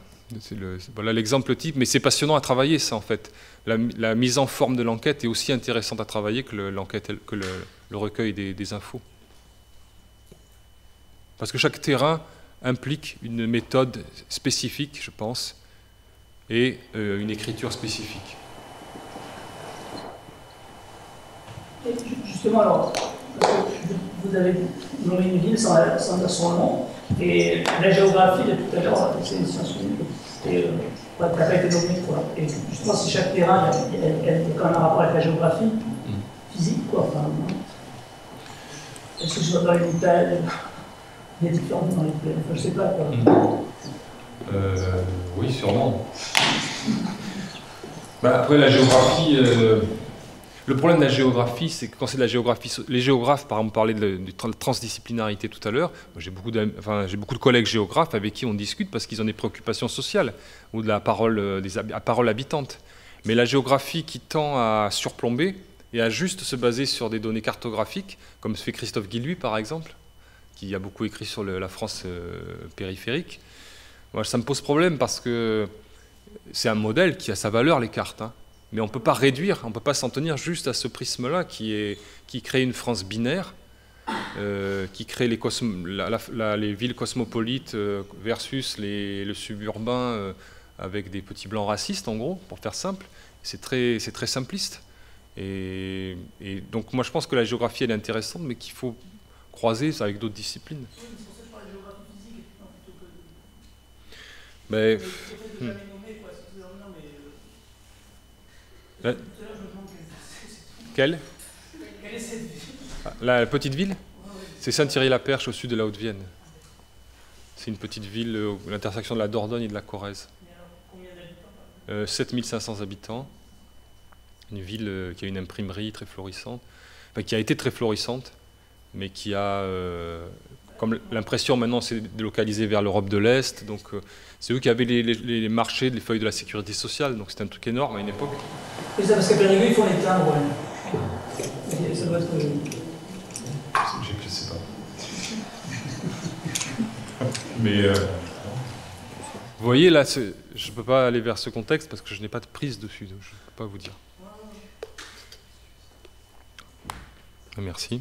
Voilà l'exemple type, mais c'est passionnant à travailler, ça, en fait. La mise en forme de l'enquête est aussi intéressante à travailler que le recueil des infos. Parce que chaque terrain implique une méthode spécifique, je pense, et une écriture spécifique. Et justement, alors, vous avez nommé une ville sans dire son nom, et la géographie, de tout à l'heure, c'est une science unique. Et ça n'a pas été nommé, quoi. Et justement, si chaque terrain, il y a quand même un rapport avec la géographie physique, quoi. Enfin, est-ce que je dois parler d'une taille, il y a différentes dans les plaines, enfin, je sais pas, quoi. Oui, sûrement. Après, la géographie... Le problème de la géographie, c'est que quand c'est de la géographie... Les géographes, par exemple, parlaient de transdisciplinarité tout à l'heure. J'ai beaucoup de collègues géographes avec qui on discute parce qu'ils ont des préoccupations sociales ou de la parole, parole habitante. Mais la géographie qui tend à surplomber et à juste se baser sur des données cartographiques, comme se fait Christophe Guilluy, par exemple, qui a beaucoup écrit sur la France périphérique, moi, ça me pose problème parce que c'est un modèle qui a sa valeur, les cartes, hein. Mais on ne peut pas réduire, on ne peut pas s'en tenir juste à ce prisme-là qui crée une France binaire, qui crée les villes cosmopolites versus le suburbain avec des petits blancs racistes, en gros, pour faire simple. C'est très simpliste. Et donc moi je pense que la géographie elle est intéressante, mais qu'il faut croiser ça avec d'autres disciplines. Oui, c'est pour ça que je parle de géographie physique plutôt que... Mais... Quelle est cette ville? La petite ville? C'est Saint-Thierry-la-Perche au sud de la Haute-Vienne. C'est une petite ville à l'intersection de la Dordogne et de la Corrèze. Combien d'habitants? 7500 habitants. Une ville qui a une imprimerie très florissante, enfin, qui a été très florissante, mais qui a, comme l'impression maintenant c'est délocalisé vers l'Europe de l'Est, donc c'est eux qui avaient les marchés des feuilles de la sécurité sociale, donc c'était un truc énorme à une époque. Et ça parce qu'à Périgueux ils font les timbres, ouais. Ça doit être... Je sais pas. Mais vous voyez là, je ne peux pas aller vers ce contexte parce que je n'ai pas de prise dessus, donc je ne peux pas vous dire. Merci.